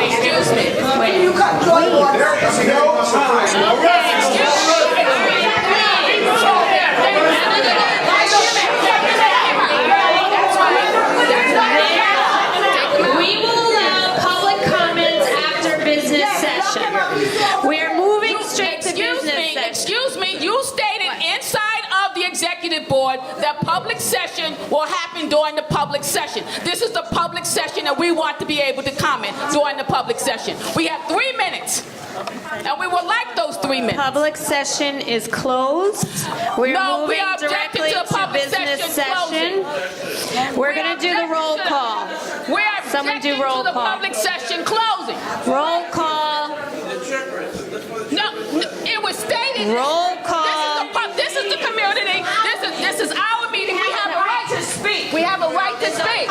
Excuse me. You cut joint water. We will allow public comments after business session. We are moving straight to business session. Excuse me, you stated inside of the executive board that public session will happen during the public session. This is the public session and we want to be able to comment during the public session. We have 3 minutes. And we would like those 3 minutes. Public session is closed. We're No, we moving are objecting directly to to public business session session. We're going to do the roll call. We are Someone do objecting roll to the call. public session closing. Roll call. No, it was stated. Roll call. This is the community. This is our meeting. We have a right to speak. We have a right to speak.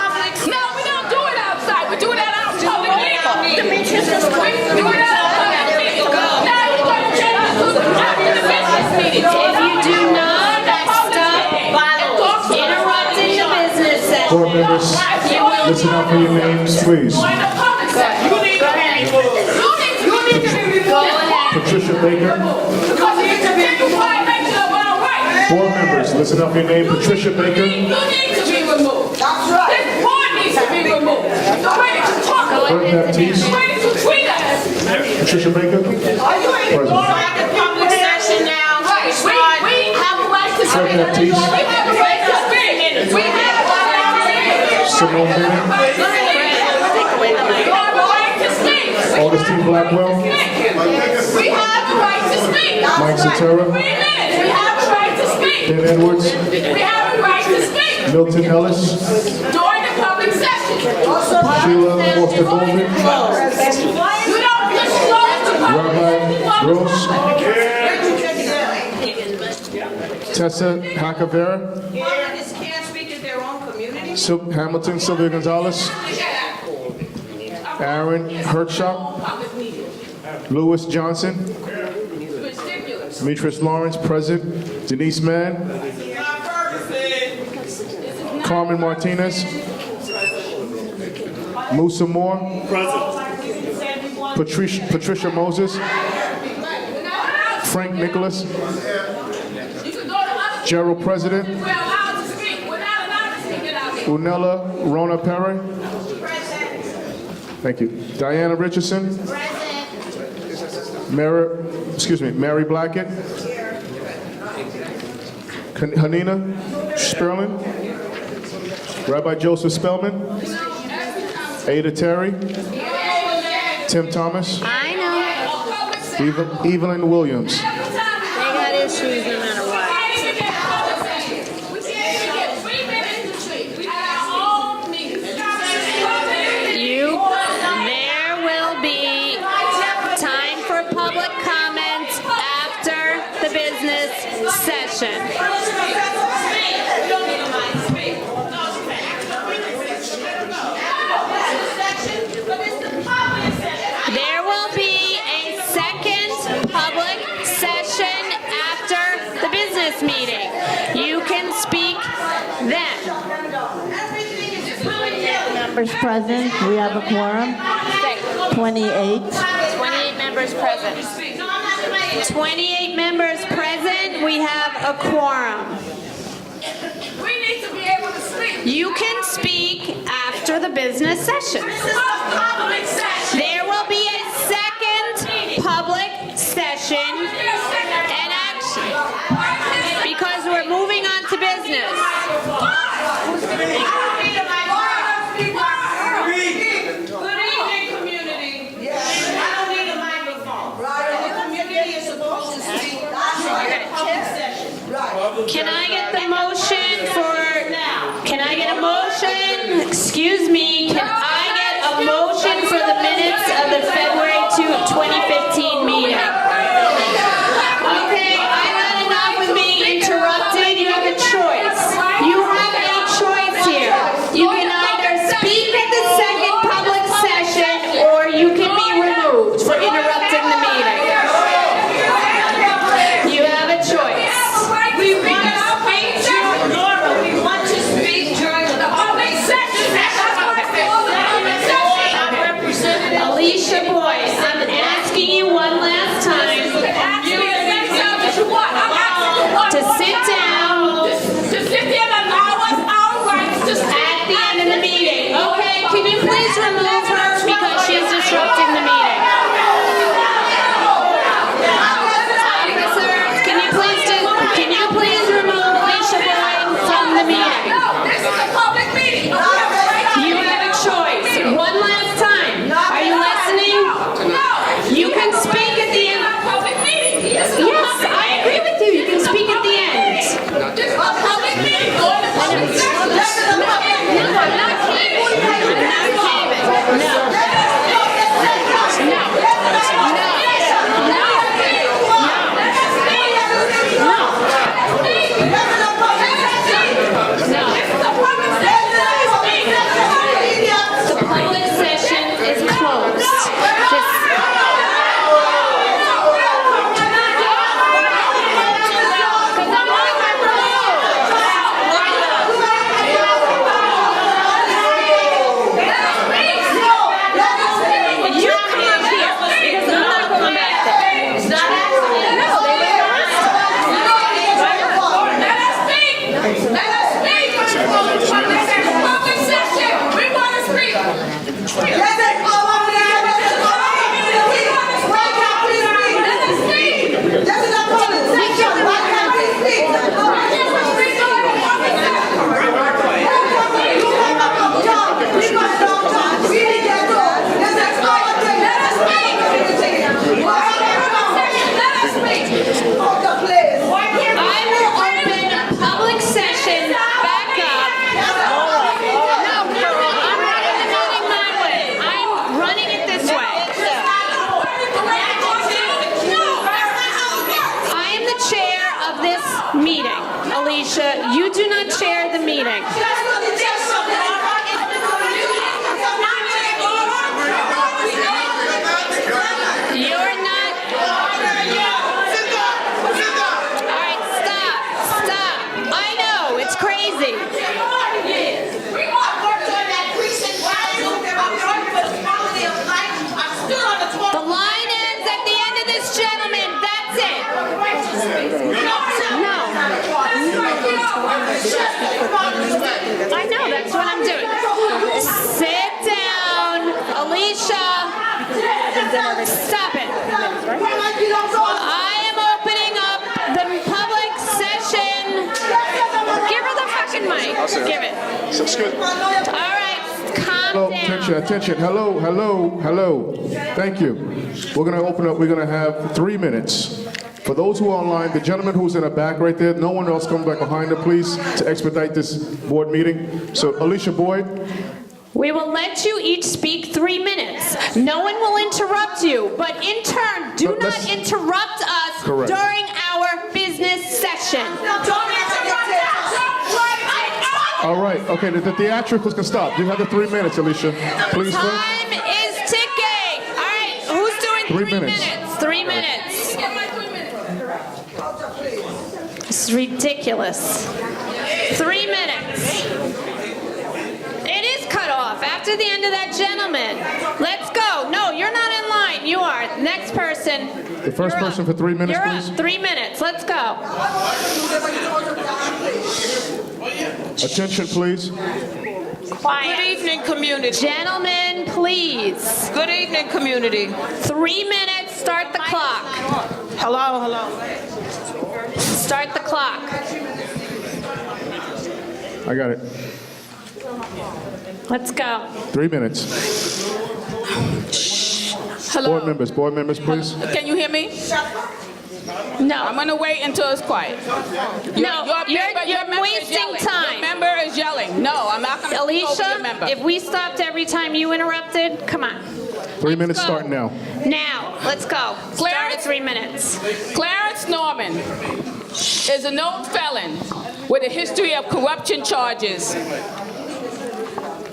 No, we don't do it outside. We do it at our public meeting. We do it at our public meeting. Now you're going to change it to after the business meeting. If you do not stop interrupting the business session, Board members, listen out for your names, please. You need to be removed. Patricia Baker. Because it's a continual violation of our rights. Board members, listen out for your name. Patricia Baker. You need to be removed. That's right. This board needs to be removed. The way that you talk, Clerk Baptiste. the way that you treat us. Patricia Baker. Are you ignoring the public session now? Right. We have a right to speak. Clerk Baptiste. We have a right to speak. We have a right to speak. Simone Bennett. You have a right to speak. Augustine Blackwell. We have a right to speak. Mike Sotero. 3 minutes. We have a right to speak. Ben Edwards. We have a right to speak. Milton Ellis. During the public session. Sheila Foster Goldman. You don't disclose the public Rabbi Gross. session. Tessa Hacavera. Foreigners can't speak in their own community. Hamilton Sylvia Gonzalez. Aaron Hertzschop. Lewis Johnson. Demetrius Lawrence, present. Denise Mann. Carmen Martinez. Musa Moore. Patricia Moses. Frank Nicholas. Gerald President. We're allowed to speak. We're not allowed to speak it out here. Unella Rona Perry. Thank you. Diana Richardson. Mary Blackett. Hanina Sperlin. Rabbi Joseph Spellman. Ada Terry. Tim Thomas. I know. Evelyn Williams. They got issues no matter what. There will be time for public comment after the business session. There will be a second public session after the business meeting. You can speak then. Members present, we have a quorum. 28. 28 members present. 28 members present, we have a quorum. We need to be able to speak. You can speak after the business session. Public session. There will be a second public session and action because we're moving on to business. Can I get the motion for, can I get a motion, excuse me, can I get a motion for the minutes of the February 2015 meeting? Okay, I've had enough with being interrupted. You have a choice. You have a choice here. You can either speak at the second public session or you can be removed for interrupting the meeting. You have a choice. We want to speak during the public session. Alicia Boyd, I'm asking you one last time. Give it. Excuse me. All right, calm Hello, down. attention. Hello. Thank you. We're going to open up. We're going to have 3 minutes. For those who are online, the gentleman who's in the back right there, no one else come back behind him, please, to expedite this board meeting. So, Alicia Boyd. We will let you each speak 3 minutes. No one will interrupt you, but in turn, do not interrupt us Correct. during our business session. Don't interrupt us. All right. Okay, the theatricals can stop. You have the 3 minutes, Alicia. Please, sir. Time is ticking. All right, who's doing 3 3 minutes. minutes? 3 minutes. This is ridiculous. 3 minutes. It is cut off after the end of that gentleman. Let's go. No, you're not in line. You are. Next person. The first person for 3 minutes, You're please. up. 3 minutes. Let's go. Attention, please. Quiet. Good evening, community. Gentlemen, please. Good evening, community. 3 minutes. Start the clock. Hello. Start the clock. I got it. Let's go. 3 minutes. Hello. Board members, please. Can you hear me? No. I'm going to wait until it's quiet. No, you're member is wasting yelling. time. Your member is yelling. No, I'm not going to over your member. Alicia, if we stopped every time you interrupted, come on. 3 minutes starting now. Now, let's go. Start at 3 minutes. Clarence Norman is a known felon with a history of corruption charges.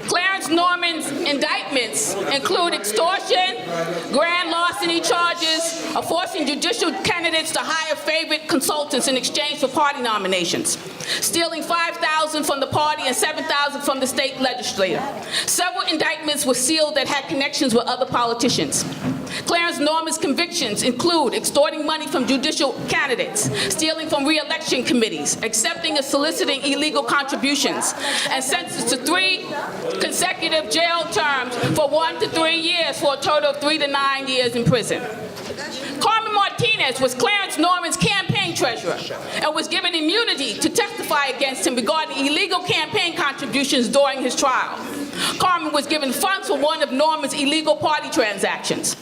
Clarence Norman's indictments include extortion, grand larceny charges of forcing judicial candidates to hire favorite consultants in exchange for party nominations, stealing $5,000 from the party and $7,000 from the state legislature. Several indictments were sealed that had connections with other politicians. Clarence Norman's convictions include extorting money from judicial candidates, stealing from re-election committees, accepting and soliciting illegal contributions, and sentenced to 3 consecutive jail terms for 1 to 3 years for a total of 3 to 9 years in prison. Carmen Martinez was Clarence Norman's campaign treasurer and was given immunity to testify against him regarding illegal campaign contributions during his trial. Carmen was given funds for one of Norman's illegal party transactions.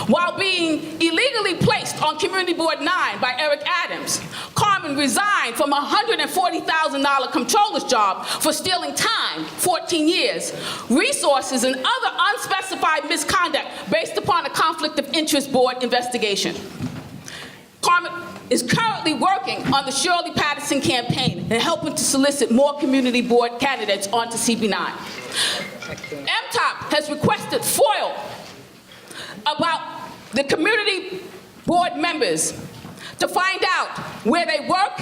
While being illegally placed on Community Board 9 by Eric Adams, Carmen resigned from a $140,000 comptroller's job for stealing time, 14 years, resources, and other unspecified misconduct based upon a conflict of interest board investigation. Carmen is currently working on the Shirley Patterson campaign and helping to solicit more community board candidates onto CB9. MTOP has requested FOIL about the community board members to find out where they work,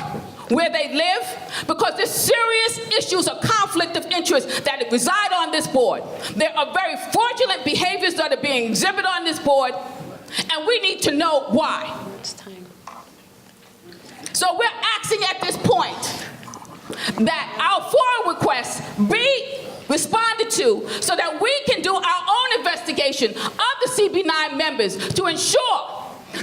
where they live, because there's serious issues of conflict of interest that reside on this board. There are very fraudulent behaviors that are being exhibited on this board, and we need to know why. It's time. So we're asking at this point that our FOIL requests be responded to so that we can do our own investigation of the CB9 members to ensure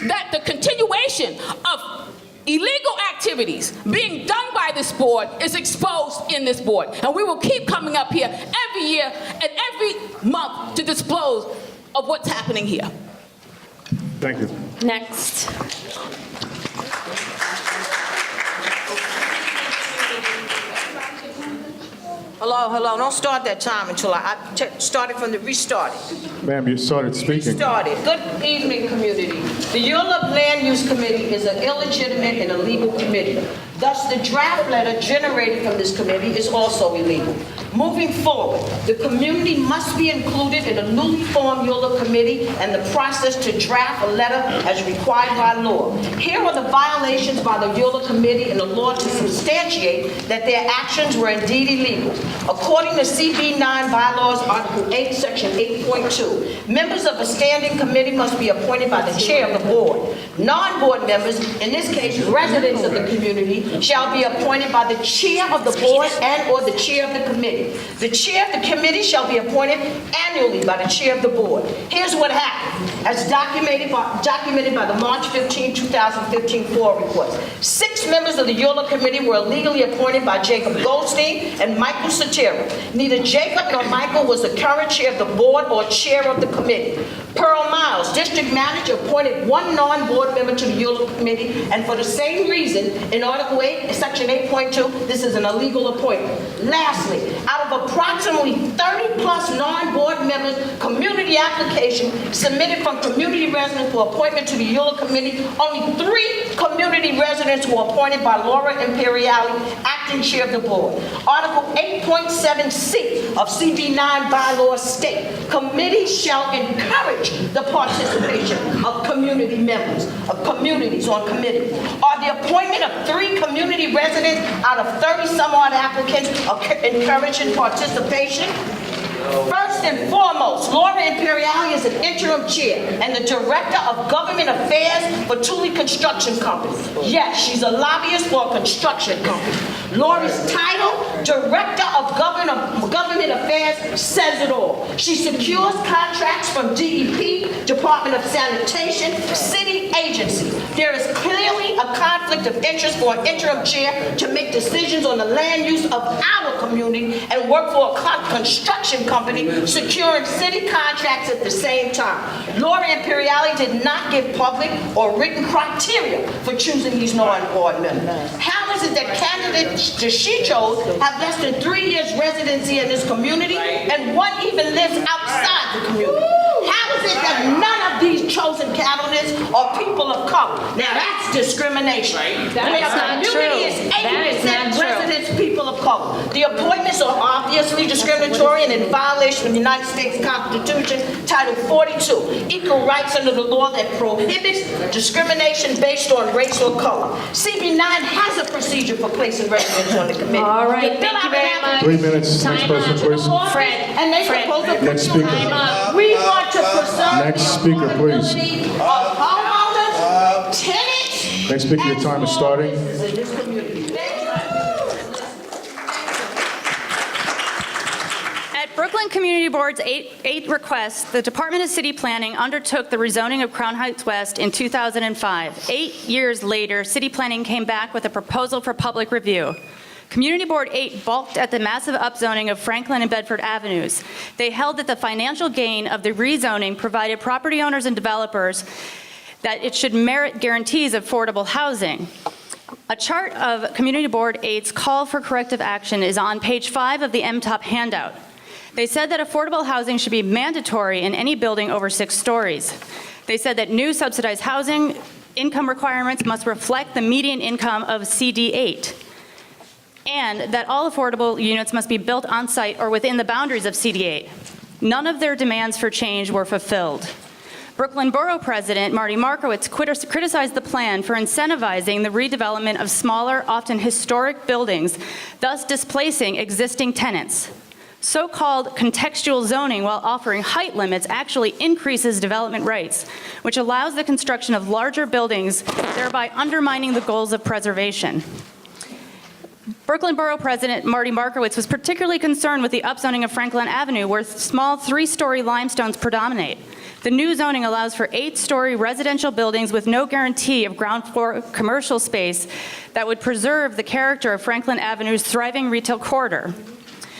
that the continuation of illegal activities being done by this board is exposed in this board. And we will keep coming up here every year and every month to disclose of what's happening here. Thank you. Next. Hello. Don't start that time until I started from the restarted. Ma'am, you started speaking. Started. Good evening, community. The ULIP Land Use Committee is an illegitimate and illegal committee. Thus, the draft letter generated from this committee is also illegal. Moving forward, the community must be included in a newly formed ULIP committee and the process to draft a letter as required by law. Here are the violations by the ULIP committee and the law to substantiate that their actions were indeed illegal. According to CB9 bylaws, Article 8, Section 8.2, members of a standing committee must be appointed by the chair of the board. Non-board members, in this case residents of the community, shall be appointed by the chair of the board and or the chair of the committee. The chair of the committee shall be appointed annually by the chair of the board. Here's what happened. as documented by the March 15, 2015 FOIA request. 6 members of the EULA committee were illegally appointed by Jacob Goldstein and Michael Satira. Neither Jacob nor Michael was the current chair of the board or chair of the committee. Pearl Miles, district manager, appointed 1 non-board member to the EULA committee, and for the same reason, in Article 8, Section 8.2, this is an illegal appointment. Lastly, out of approximately 30-plus non-board members' community application submitted from community residents for appointment to the EULA committee, only 3 community residents were appointed by Laura Imperiali, acting chair of the board. Article 8.7C of CB9 bylaws state, committees shall encourage the participation of community members, of communities on committees. Are the appointment of 3 community residents out of 30 some odd applicants encouraging participation? First and foremost, Laura Imperiali is an interim chair and the director of government affairs for Thule Construction Company. Yes, she's a lobbyist for a construction company. Laura's title, Director of Government Affairs, says it all. She secures contracts from DEP, Department of Sanitation, city agencies. There is clearly a conflict of interest for an interim chair to make decisions on the land use of our community and work for a construction company securing city contracts at the same time. Laura Imperiali did not give public or written criteria for choosing these non-board members. How is it that candidates that she chose have less than 3 years residency in this community and 1 even lives outside the community? How is it that none of these chosen candidates are people of color? Now that's discrimination. That is not true. The community is That is not 80% true. residents people of color. The appointments are obviously discriminatory and in violation of the United States Constitution, Title 42, equal rights under the law that prohibits discrimination based on race or color. CB9 has a procedure for placing residents on the committee. All right, You fill thank you out very an much. 3 minutes. Next Time person, up. please. Fred, And they Fred. supposed to Next speaker. Time up. we want to preserve Next speaker, please. the homeowners, tenants. Next speaker, your time is starting. In this community. At Brooklyn Community Board's eighth request, the Department of City Planning undertook the rezoning of Crown Heights West in 2005. 8 years later, City Planning came back with a proposal for public review. Community Board 8 balked at the massive upzoning of Franklin and Bedford Avenues. They held that the financial gain of the rezoning provided property owners and developers that it should merit guarantees of affordable housing. A chart of Community Board 8's call for corrective action is on page 5 of the MTOP handout. They said that affordable housing should be mandatory in any building over 6 stories. They said that new subsidized housing income requirements must reflect the median income of CD8, and that all affordable units must be built on-site or within the boundaries of CD8. None of their demands for change were fulfilled. Brooklyn Borough President Marty Markowitz criticized the plan for incentivizing the redevelopment of smaller, often historic buildings, thus displacing existing tenants. So-called contextual zoning, while offering height limits, actually increases development rights, which allows the construction of larger buildings, thereby undermining the goals of preservation. Brooklyn Borough President Marty Markowitz was particularly concerned with the upzoning of Franklin Avenue, where small 3-story limestones predominate. The new zoning allows for 8-story residential buildings with no guarantee of ground floor commercial space that would preserve the character of Franklin Avenue's thriving retail corridor.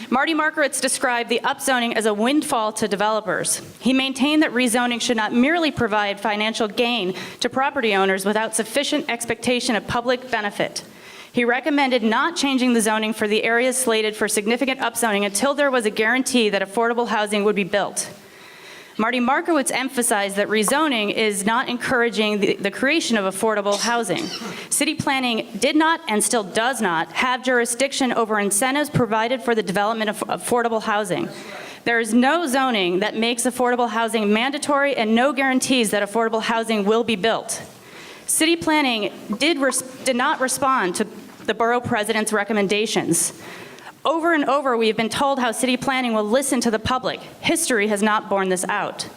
Marty Markowitz described the upzoning as a windfall to developers. He maintained that rezoning should not merely provide financial gain to property owners without sufficient expectation of public benefit. He recommended not changing the zoning for the areas slated for significant upzoning until there was a guarantee that affordable housing would be built. Marty Markowitz emphasized that rezoning is not encouraging the creation of affordable housing. City planning did not and still does not have jurisdiction over incentives provided for the development of affordable housing. There is no zoning that makes affordable housing mandatory and no guarantees that affordable housing will be built. City planning did not respond to the borough president's recommendations. Over and over, we have been told how city planning will listen to the public. History has not borne this out.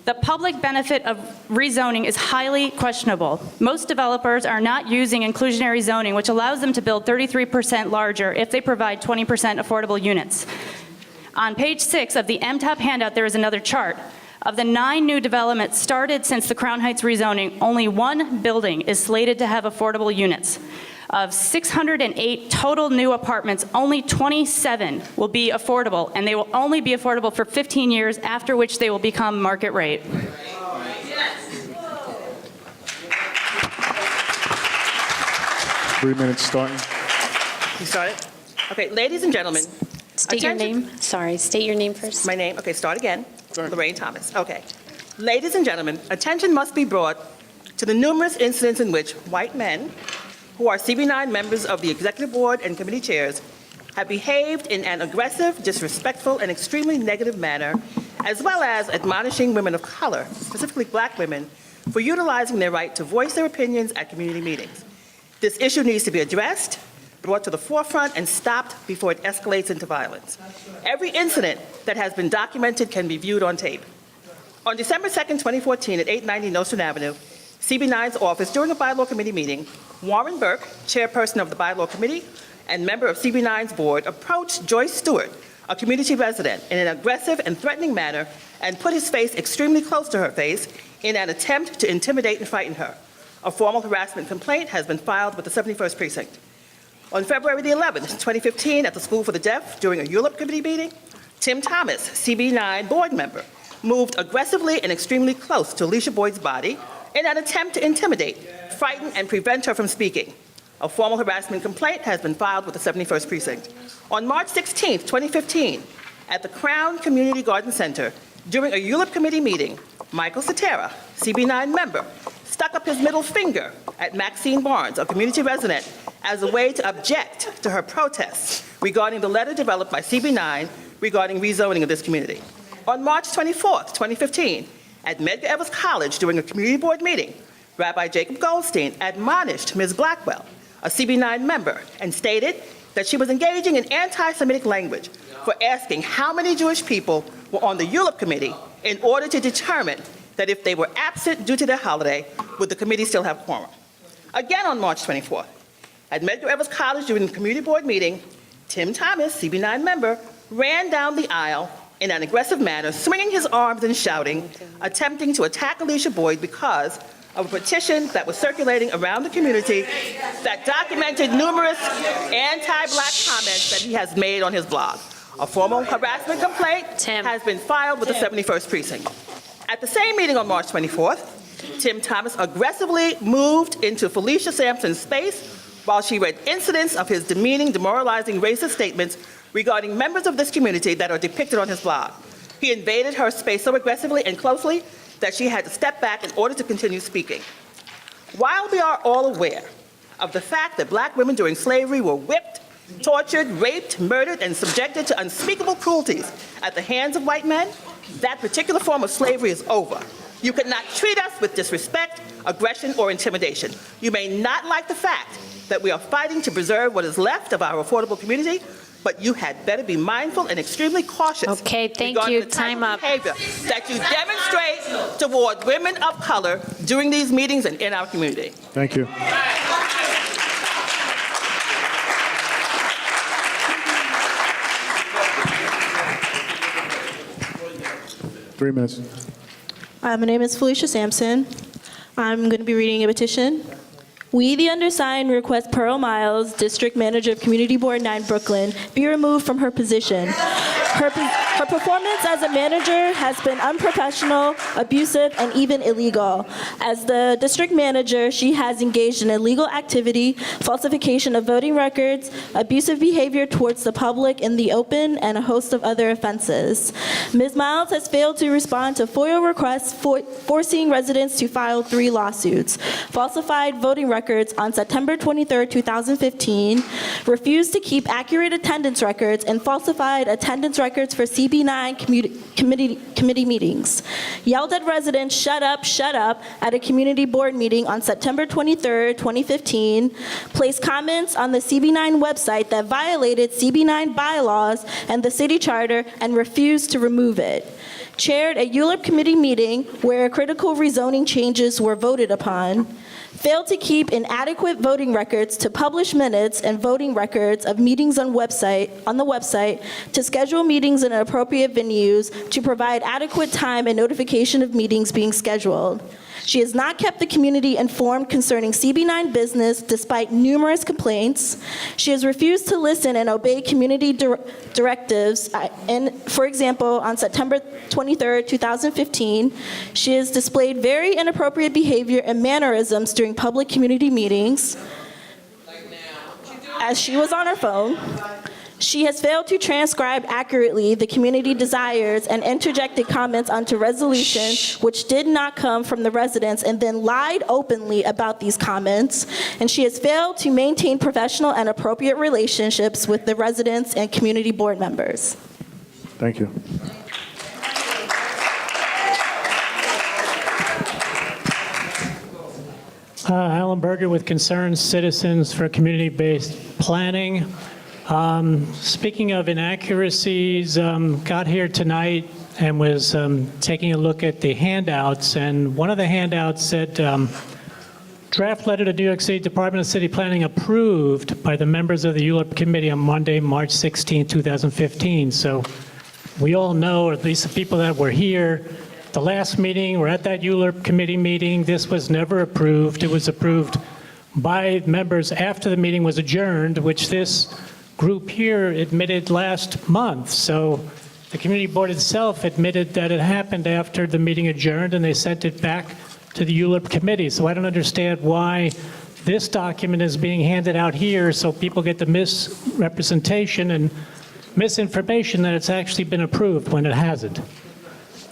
The public benefit of rezoning is highly questionable. Most developers are not using inclusionary zoning, which allows them to build 33% larger if they provide 20% affordable units. On page 6 of the MTOP handout, there is another chart Of the 9 new developments started since the Crown Heights rezoning, only 1 building is slated to have affordable units. Of 608 total new apartments, only 27 will be affordable, and they will only be affordable for 15 years, after which they will become market rate. 3 minutes starting. You started? Okay, ladies and gentlemen. State your name. Sorry, state your name first. My name, okay, start again. Lorraine Thomas. Okay. Ladies and gentlemen, attention must be brought to the numerous incidents in which white men, who are CB9 members of the executive board and committee chairs, have behaved in an aggressive, disrespectful, and extremely negative manner, as well as admonishing women of color, specifically black women, for utilizing their right to voice their opinions at community meetings. This issue needs to be addressed, brought to the forefront, and stopped before it escalates into violence. Every incident that has been documented can be viewed on tape. On December 2nd, 2014, at 890 Nostrand Avenue, CB9's office, during a bylaw committee meeting, Warren Burke, chairperson of the bylaw committee and member of CB9's board, approached Joyce Stewart, a community resident, in an aggressive and threatening manner and put his face extremely close to her face in an attempt to intimidate and frighten her. A formal harassment complaint has been filed with the 71st Precinct. On February the 11th, 2015, at the School for the Deaf, during a ULIP committee meeting, Tim Thomas, CB9 board member, moved aggressively and extremely close to Alicia Boyd's body in an attempt to intimidate, frighten, and prevent her from speaking. A formal harassment complaint has been filed with the 71st Precinct. On March 16th, 2015, at the Crown Community Garden Center, during a ULIP committee meeting, Michael Cetera, CB9 member, stuck up his middle finger at Maxine Barnes, a community resident, as a way to object to her protests regarding the letter developed by CB9 regarding rezoning of this community. On March 24th, 2015, at Medgar Evers College during a community board meeting, Rabbi Jacob Goldstein admonished Ms. Blackwell, a CB9 member, and stated that she was engaging in anti-Semitic language for asking how many Jewish people were on the ULIP committee in order to determine that if they were absent due to their holiday, would the committee still have quorum. Again on March 24th, at Medgar Evers College during the community board meeting, Tim Thomas, CB9 member, ran down the aisle in an aggressive manner, swinging his arms and shouting, attempting to attack Alicia Boyd because of a petition that was circulating around the community that documented numerous anti-black comments that he has made on his blog. A formal harassment complaint has been filed with the 71st Precinct. At the same meeting on March 24th, Tim Thomas aggressively moved into Felicia Sampson's space while she read incidents of his demeaning, demoralizing, racist statements regarding members of this community that are depicted on his blog. He invaded her space so aggressively and closely that she had to step back in order to continue speaking. While we are all aware of the fact that black women during slavery were whipped, tortured, raped, murdered, and subjected to unspeakable cruelties at the hands of white men, that particular form of slavery is over. You cannot treat us with disrespect, aggression, or intimidation. You may not like the fact that we are fighting to preserve what is left of our affordable community, but you had better be mindful and extremely cautious. Okay, thank you. Time up. Behavior that you demonstrate toward women of color during these meetings and in our community. Thank you. Three minutes. My name is Felicia Sampson. I'm going to be reading a petition. We, the undersigned, request Pearl Miles, District Manager of Community Board 9 Brooklyn, be removed from her position. Her performance as a manager has been unprofessional, abusive, and even illegal. As the district manager, she has engaged in illegal activity, falsification of voting records, abusive behavior towards the public in the open, and a host of other offenses. Ms. Miles has failed to respond to FOIA requests forcing residents to file 3 lawsuits, falsified voting records on September 23, 2015, refused to keep accurate attendance records, and falsified attendance records for CB9 committee meetings. Yelled at residents, shut up, at a community board meeting on September 23, 2015, placed comments on the CB9 website that violated CB9 bylaws and the city charter and refused to remove it. Chaired a ULIP committee meeting where critical rezoning changes were voted upon. failed to keep inadequate voting records to publish minutes and voting records of meetings on the website, to schedule meetings in appropriate venues, to provide adequate time and notification of meetings being scheduled. She has not kept the community informed concerning CB9 business despite numerous complaints. She has refused to listen and obey community directives. For example, on September 23, 2015, she has displayed very inappropriate behavior and mannerisms during public community meetings, as she was on her phone. She has failed to transcribe accurately the community desires and interjected comments onto resolutions which did not come from the residents, and then lied openly about these comments. And she has failed to maintain professional and appropriate relationships with the residents and community board members. Thank you. Alan Berger with Concerned Citizens for Community-Based Planning. Speaking of inaccuracies, got here tonight and was taking a look at the handouts, and one of the handouts said, draft letter to New York City Department of City Planning approved by the members of the ULIP committee on Monday, March 16, 2015. So we all know, or at least the people that were here, the last meeting, we're at that ULIP committee meeting, this was never approved. It was approved by members after the meeting was adjourned, which this group here admitted last month. So the community board itself admitted that it happened after the meeting adjourned, and they sent it back to the ULIP committee. So I don't understand why this document is being handed out here so people get the misrepresentation and misinformation that it's actually been approved when it hasn't.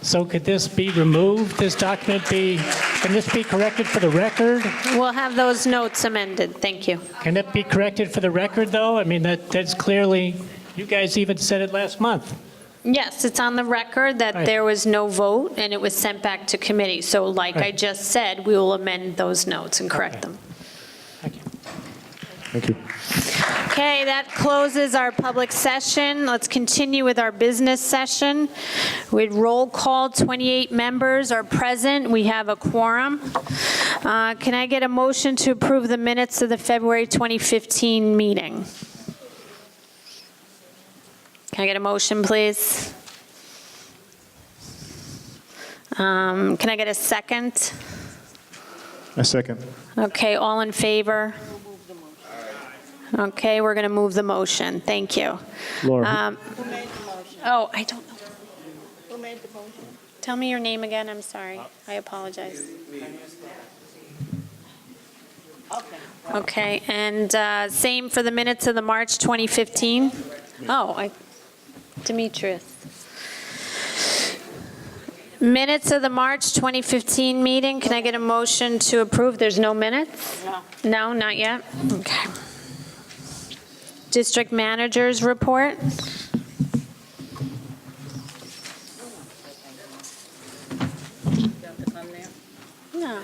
So could this be removed, this document can this be corrected for the record? We'll have those notes amended. Thank you. Can it be corrected for the record, though? I mean, that's clearly, you guys even said it last month. Yes, it's on the record that Right. there was no vote and it was sent back to committee. So like I just said, we will amend those notes and correct them. Thank you. Okay, that closes our public session. Let's continue with our business session. With roll call, 28 members are present. We have a quorum. Can I get a motion to approve the minutes of the February 2015 meeting? Can I get a motion, please? Can I get a second? A second. Okay, all in favor? Okay, we're going to move the motion. Thank you. Laura. Oh, I don't know. Who made the motion? Tell me your name again. I'm sorry. I apologize. Okay, and same for the minutes of the March 2015? Oh, Demetrius. Minutes of the March 2015 meeting. Can I get a motion to approve? There's no minutes? No. No, not yet? Okay. District Manager's report. No.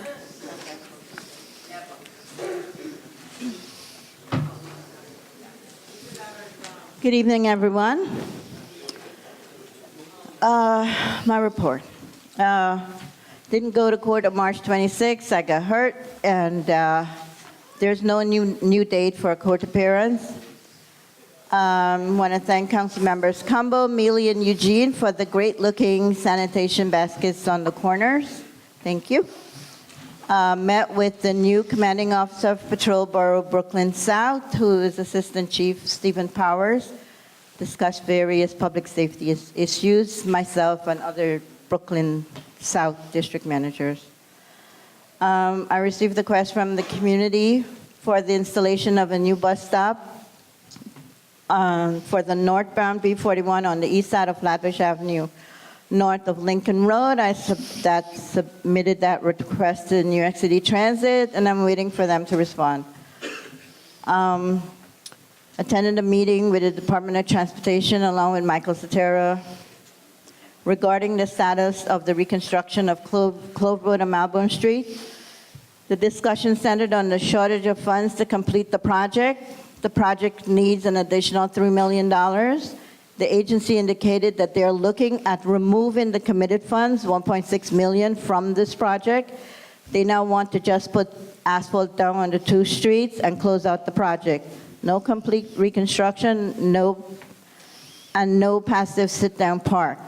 Good evening, everyone. My report. Didn't go to court on March 26. I got hurt, and there's no new date for a court appearance. Want to thank Council Members Cumbo, Mealy, and Eugene for the great-looking sanitation baskets on the corners. Thank you. Met with the new commanding officer of Patrol Borough Brooklyn South, who is Assistant Chief Stephen Powers. Discussed various public safety issues, myself and other Brooklyn South district managers. I received the request from the community for the installation of a new bus stop for the northbound B41 on the east side of Flatbush Avenue, north of Lincoln Road. I submitted that request to New York City Transit, and I'm waiting for them to respond. Attended a meeting with the Department of Transportation along with Michael Sotera regarding the status of the reconstruction of Clove Road and Melbourne Street. The discussion centered on the shortage of funds to complete the project. The project needs an additional $3 million. The agency indicated that they're looking at removing the committed funds, $1.6 million, from this project. They now want to just put asphalt down on the 2 streets and close out the project. No complete reconstruction, no passive sit-down park.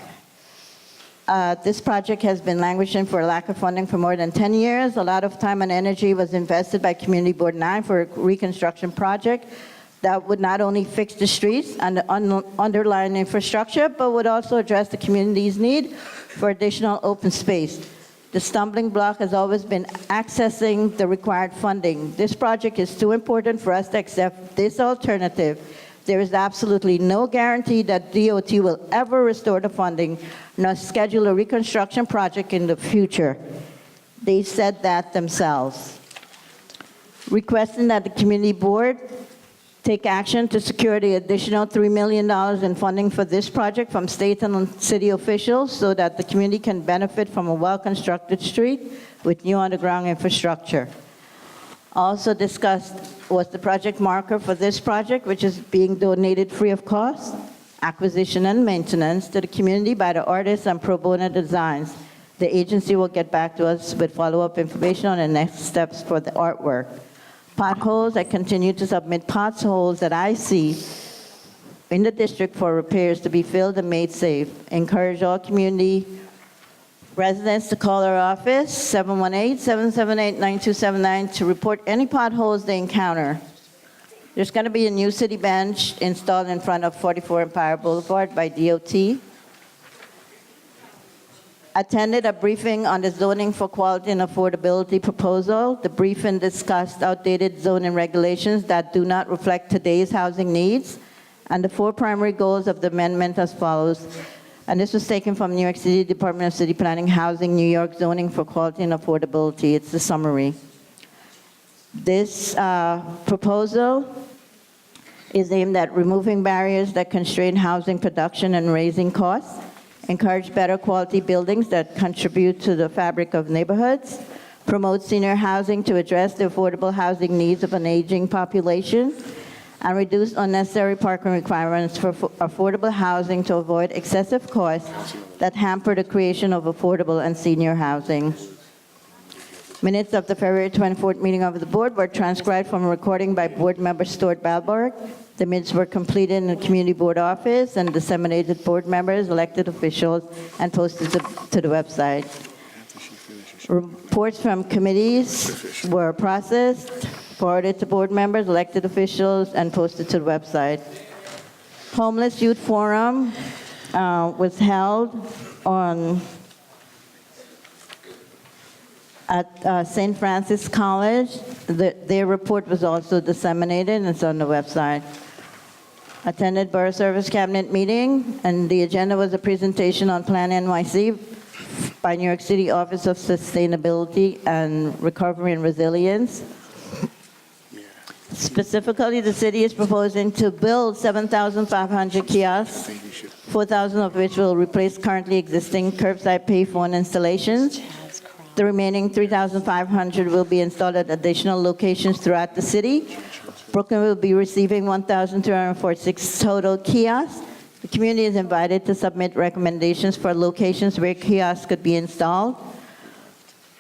This project has been languishing for lack of funding for more than 10 years. A lot of time and energy was invested by Community Board 9 for a reconstruction project that would not only fix the streets and the underlying infrastructure, but would also address the community's need for additional open space. The stumbling block has always been accessing the required funding. This project is too important for us to accept this alternative. There is absolutely no guarantee that DOT will ever restore the funding, nor schedule a reconstruction project in the future. They said that themselves. Requesting that the community board take action to secure the additional $3 million in funding for this project from state and city officials so that the community can benefit from a well-constructed street with new underground infrastructure. Also discussed was the project marker for this project, which is being donated free of cost, acquisition and maintenance to the community by the artists and pro bono designs. The agency will get back to us with follow-up information on the next steps for the artwork. Potholes, I continue to submit potholes that I see in the district for repairs to be filled and made safe. Encourage all community residents to call our office, 718-778-9279, to report any potholes they encounter. There's going to be a new city bench installed in front of 44 Empire Boulevard by DOT. Attended a briefing on the zoning for quality and affordability proposal. The briefing discussed outdated zoning regulations that do not reflect today's housing needs, and the 4 primary goals of the amendment as follows. And this was taken from New York City Department of City Planning, Housing, New York Zoning for Quality and Affordability. It's the summary. This proposal is aimed at removing barriers that constrain housing production and raising costs, encourage better quality buildings that contribute to the fabric of neighborhoods, promote senior housing to address the affordable housing needs of an aging population, and reduce unnecessary parking requirements for affordable housing to avoid excessive costs that hamper the creation of affordable and senior housing. Minutes of the February 24th meeting of the board were transcribed from a recording by board member Stuart Balborg. The minutes were completed in the community board office and disseminated to board members, elected officials, and posted to the website. Reports from committees were processed, forwarded to board members, elected officials, and posted to the website. Homeless Youth Forum was held at St. Francis College. Their report was also disseminated, and it's on the website. Attended Borough Service Cabinet meeting, and the agenda was a presentation on Plan NYC by New York City Office of Sustainability and Recovery and Resilience. Specifically, the city is proposing to build 7,500 kiosks, 4,000 of which will replace currently existing curbside payphone installations. The remaining 3,500 will be installed at additional locations throughout the city. Brooklyn will be receiving 1,346 total kiosks. The community is invited to submit recommendations for locations where kiosks could be installed.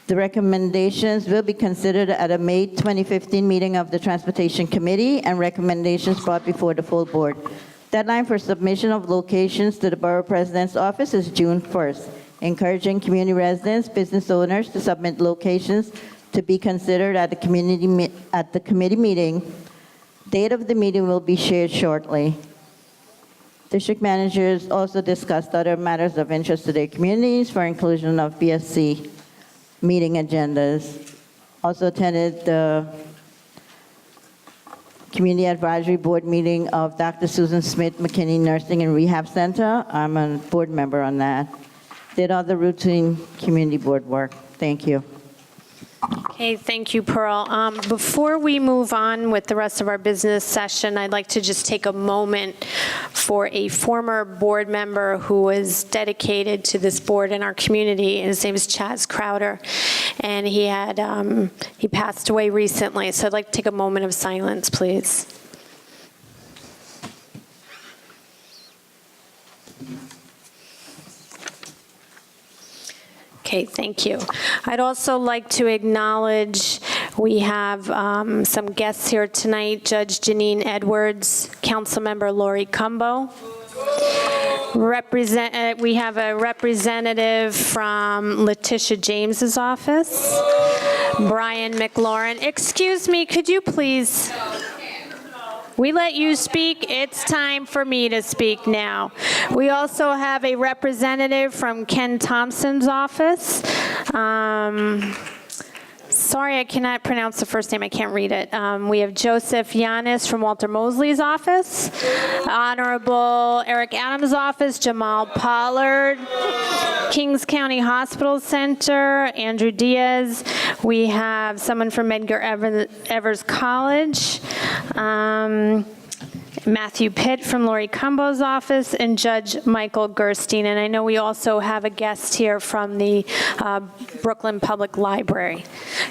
The recommendations will be considered at a May 2015 meeting of the Transportation Committee and recommendations brought before the full board. Deadline for submission of locations to the Borough President's office is June 1st. Encouraging community residents, business owners to submit locations to be considered at the committee meeting. Date of the meeting will be shared shortly. District managers also discussed other matters of interest to their communities for inclusion of BSC meeting agendas. Also attended the Community Advisory Board meeting of Dr. Susan Smith McKinney Nursing and Rehab Center. I'm a board member on that. Did other routine community board work. Thank you. Okay, thank you, Pearl. Before we move on with the rest of our business session, I'd like to just take a moment for a former board member who was dedicated to this board in our community. His name is Chaz Crowder, and he passed away recently. So I'd like to take a moment of silence, please. Okay, thank you. I'd also like to acknowledge we have some guests here tonight, Judge Janine Edwards, Councilmember Lori Cumbo. We have a representative from Letitia James's office, Brian McLaurin. Excuse me, could you please? We let you speak. It's time for me to speak now. We also have a representative from Ken Thompson's office. Sorry, I cannot pronounce the first name. I can't read it. We have Joseph Yanis from Walter Mosley's office, Honorable Eric Adams' office, Jamal Pollard, Kings County Hospital Center, Andrew Diaz. We have someone from Medgar Evers College, Matthew Pitt from Lori Cumbo's office, and Judge Michael Gerstein. And I know we also have a guest here from the Brooklyn Public Library.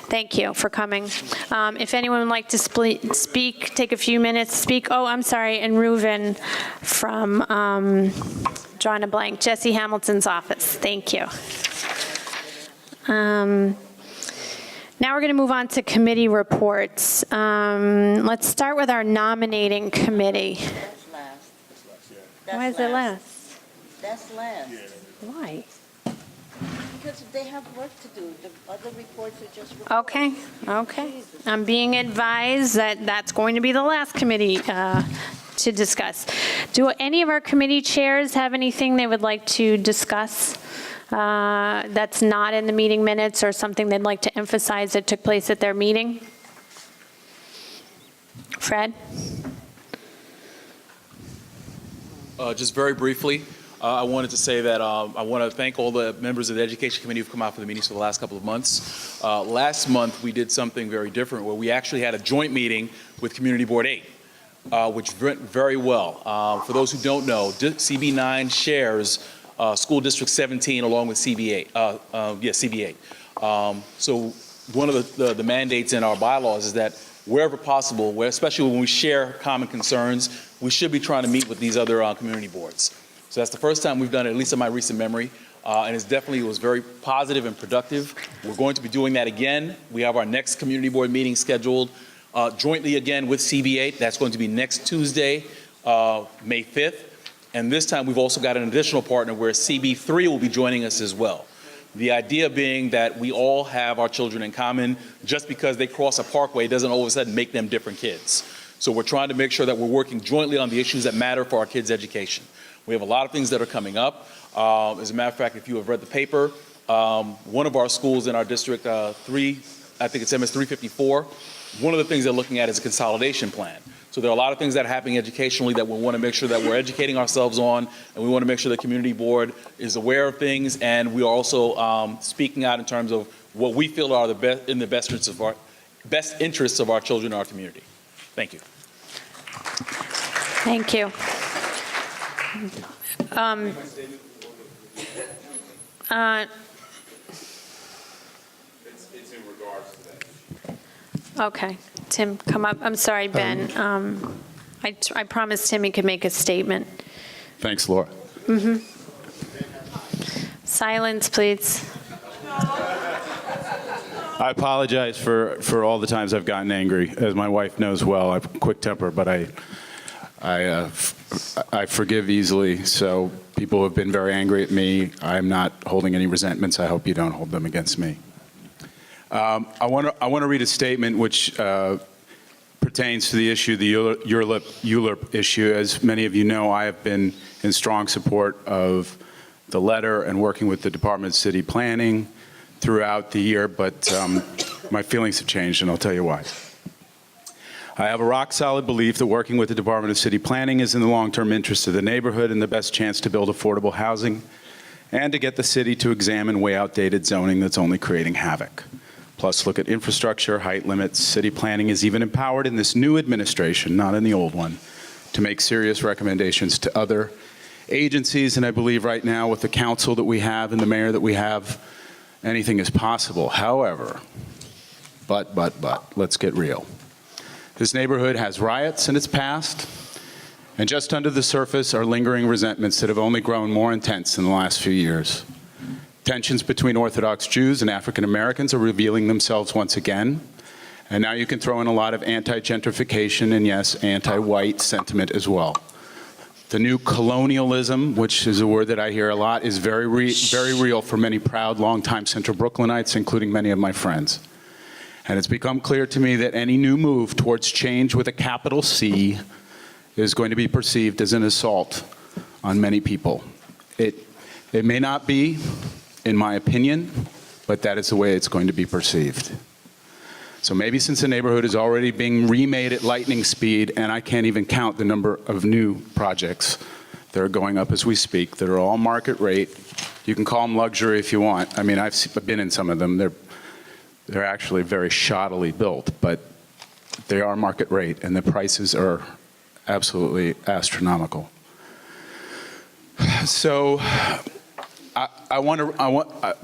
Thank you for coming. If anyone would like to speak, take a few minutes to speak. Oh, I'm sorry, and Reuven from, drawing a blank, Jesse Hamilton's office. Thank you. Now we're going to move on to committee reports. Let's start with our nominating committee. That's last. Why is it last? That's last. Why? Because they have work to do. The other reports are just reports. Okay, okay. I'm being advised that that's going to be the last committee to discuss. Do any of our committee chairs have anything they would like to discuss that's not in the meeting minutes or something they'd like to emphasize that took place at their meeting? Fred? Just very briefly, I wanted to say that I want to thank all the members of the Education Committee who've come out for the meetings for the last couple of months. Last month, we did something very different where we actually had a joint meeting with Community Board 8, which went very well. For those who don't know, CB9 shares School District 17 along with CB8. CB8. So one of the mandates in our bylaws is that wherever possible, especially when we share common concerns, we should be trying to meet with these other community boards. So that's the first time we've done it, at least in my recent memory, and it was very positive and productive. We're going to be doing that again. We have our next community board meeting scheduled jointly again with CB8. That's going to be next Tuesday, May 5th. And this time we've also got an additional partner where CB3 will be joining us as well. The idea being that we all have our children in common. Just because they cross a parkway doesn't all of a sudden make them different kids. So we're trying to make sure that we're working jointly on the issues that matter for our kids' education. We have a lot of things that are coming up. As a matter of fact, if you have read the paper, one of our schools in our district, I think it's MS 354, one of the things they're looking at is a consolidation plan. So there are a lot of things that are happening educationally that we want to make sure that we're educating ourselves on, and we want to make sure the community board is aware of things, and we are also speaking out in terms of what we feel are in the best interests of our children and our community. Thank you. Thank you. It's in regards to that. Okay, Tim, come up. I'm sorry, Ben. I promised Tim he could make a statement. Thanks, Laura. Silence, please. I apologize for all the times I've gotten angry. As my wife knows well, I have a quick temper, but I forgive easily. So people who have been very angry at me, I'm not holding any resentments. I hope you don't hold them against me. I want to read a statement which pertains to the issue, the ULURP issue. As many of you know, I have been in strong support of the letter and working with the Department of City Planning throughout the year, but my feelings have changed, and I'll tell you why. I have a rock-solid belief that working with the Department of City Planning is in the long-term interest of the neighborhood and the best chance to build affordable housing and to get the city to examine way outdated zoning that's only creating havoc. Plus, look at infrastructure, height limits. City planning is even empowered in this new administration, not in the old one, to make serious recommendations to other agencies. And I believe right now with the council that we have and the mayor that we have, anything is possible. However, but, let's get real. This neighborhood has riots in its past, and just under the surface are lingering resentments that have only grown more intense in the last few years. Tensions between Orthodox Jews and African Americans are revealing themselves once again. And now you can throw in a lot of anti-gentrification and, yes, anti-white sentiment as well. The new colonialism, which is a word that I hear a lot, is very real for many proud, longtime Central Brooklynites, including many of my friends. And it's become clear to me that any new move towards change with a capital C is going to be perceived as an assault on many people. It may not be, in my opinion, but that is the way it's going to be perceived. So maybe since the neighborhood is already being remade at lightning speed, and I can't even count the number of new projects that are going up as we speak, that are all market rate. You can call them luxury if you want. I mean, I've been in some of them. They're actually very shoddily built, but they are market rate, and the prices are absolutely astronomical. So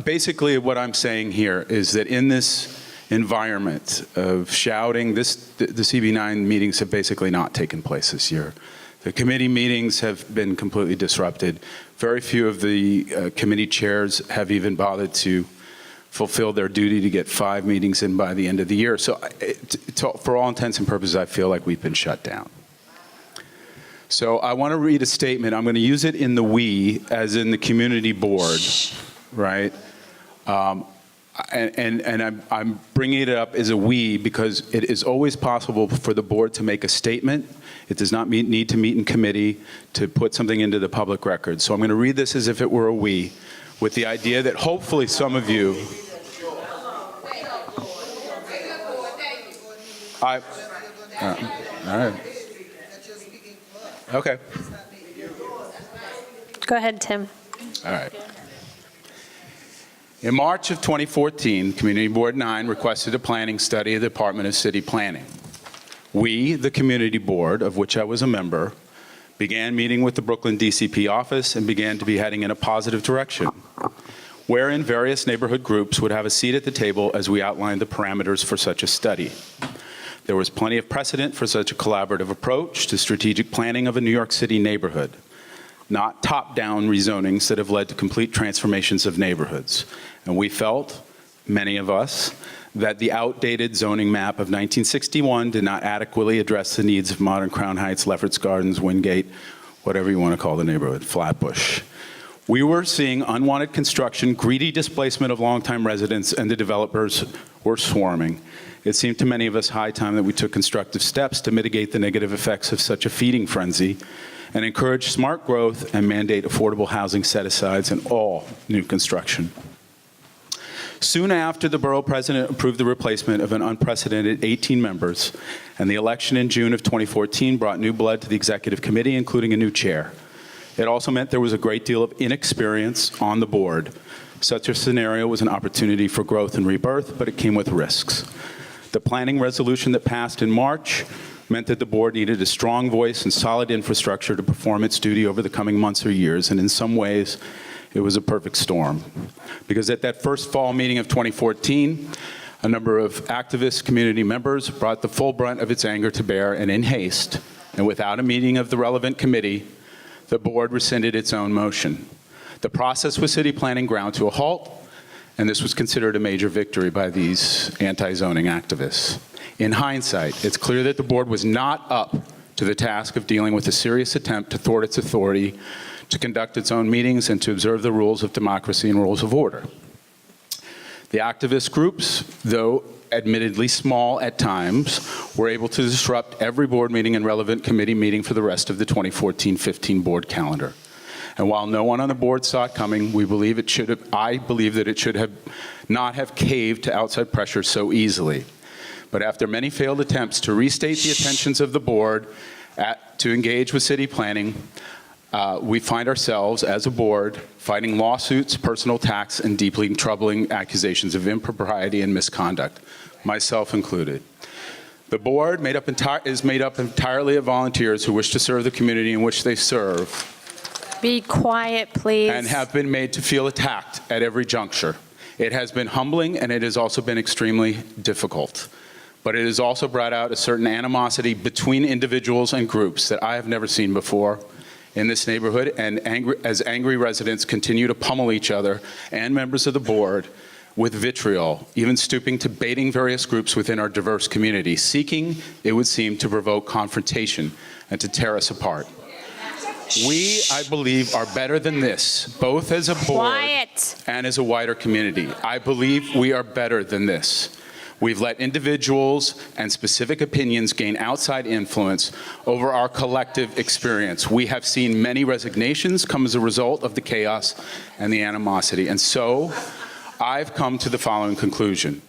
basically what I'm saying here is that in this environment of shouting, the CB9 meetings have basically not taken place this year. The committee meetings have been completely disrupted. Very few of the committee chairs have even bothered to fulfill their duty to get 5 meetings in by the end of the year. So for all intents and purposes, I feel like we've been shut down. So I want to read a statement. I'm going to use it in the we, as in the community board, right? And I'm bringing it up as a we because it is always possible for the board to make a statement. It does not need to meet in committee to put something into the public record. So I'm going to read this as if it were a we, with the idea that hopefully some of you... all right. Okay. Go ahead, Tim. All right. In March of 2014, Community Board 9 requested a planning study of the Department of City Planning. We, the Community Board, of which I was a member, began meeting with the Brooklyn DCP office and began to be heading in a positive direction, wherein various neighborhood groups would have a seat at the table as we outlined the parameters for such a study. There was plenty of precedent for such a collaborative approach to strategic planning of a New York City neighborhood, not top-down rezonings that have led to complete transformations of neighborhoods. And we felt, many of us, that the outdated zoning map of 1961 did not adequately address the needs of modern Crown Heights, Lefferts Gardens, Wingate, whatever you want to call the neighborhood, Flatbush. We were seeing unwanted construction, greedy displacement of longtime residents, and the developers were swarming. It seemed to many of us high time that we took constructive steps to mitigate the negative effects of such a feeding frenzy and encourage smart growth and mandate affordable housing set-asides in all new construction. Soon after, the borough president approved the replacement of an unprecedented 18 members, and the election in June of 2014 brought new blood to the executive committee, including a new chair. It also meant there was a great deal of inexperience on the board. Such a scenario was an opportunity for growth and rebirth, but it came with risks. The planning resolution that passed in March meant that the board needed a strong voice and solid infrastructure to perform its duty over the coming months or years, and in some ways, it was a perfect storm. Because at that first fall meeting of 2014, a number of activist community members brought the full brunt of its anger to bear, and in haste, and without a meeting of the relevant committee, the board rescinded its own motion. The process with city planning ground to a halt, and this was considered a major victory by these anti-zoning activists. In hindsight, it's clear that the board was not up to the task of dealing with a serious attempt to thwart its authority to conduct its own meetings and to observe the rules of democracy and rules of order. The activist groups, though admittedly small at times, were able to disrupt every board meeting and relevant committee meeting for the rest of the 2014-15 board calendar. And while no one on the board saw it coming, I believe that it should have not have caved to outside pressure so easily. But after many failed attempts to restate the intentions of the board to engage with city planning, we find ourselves, as a board, fighting lawsuits, personal attacks, and deeply troubling accusations of impropriety and misconduct, myself included. The board is made up entirely of volunteers who wish to serve the community in which they serve. Be quiet, please. And have been made to feel attacked at every juncture. It has been humbling, and it has also been extremely difficult. But it has also brought out a certain animosity between individuals and groups that I have never seen before in this neighborhood, and as angry residents continue to pummel each other and members of the board with vitriol, even stooping to baiting various groups within our diverse community, seeking, it would seem, to provoke confrontation and to tear us apart. We, I believe, are better than this, both as a board and as a wider community. I believe we are better than this. We've let individuals and specific opinions gain outside influence over our collective experience. We have seen many resignations come as a result of the chaos and the animosity. And so, I've come to the following conclusion.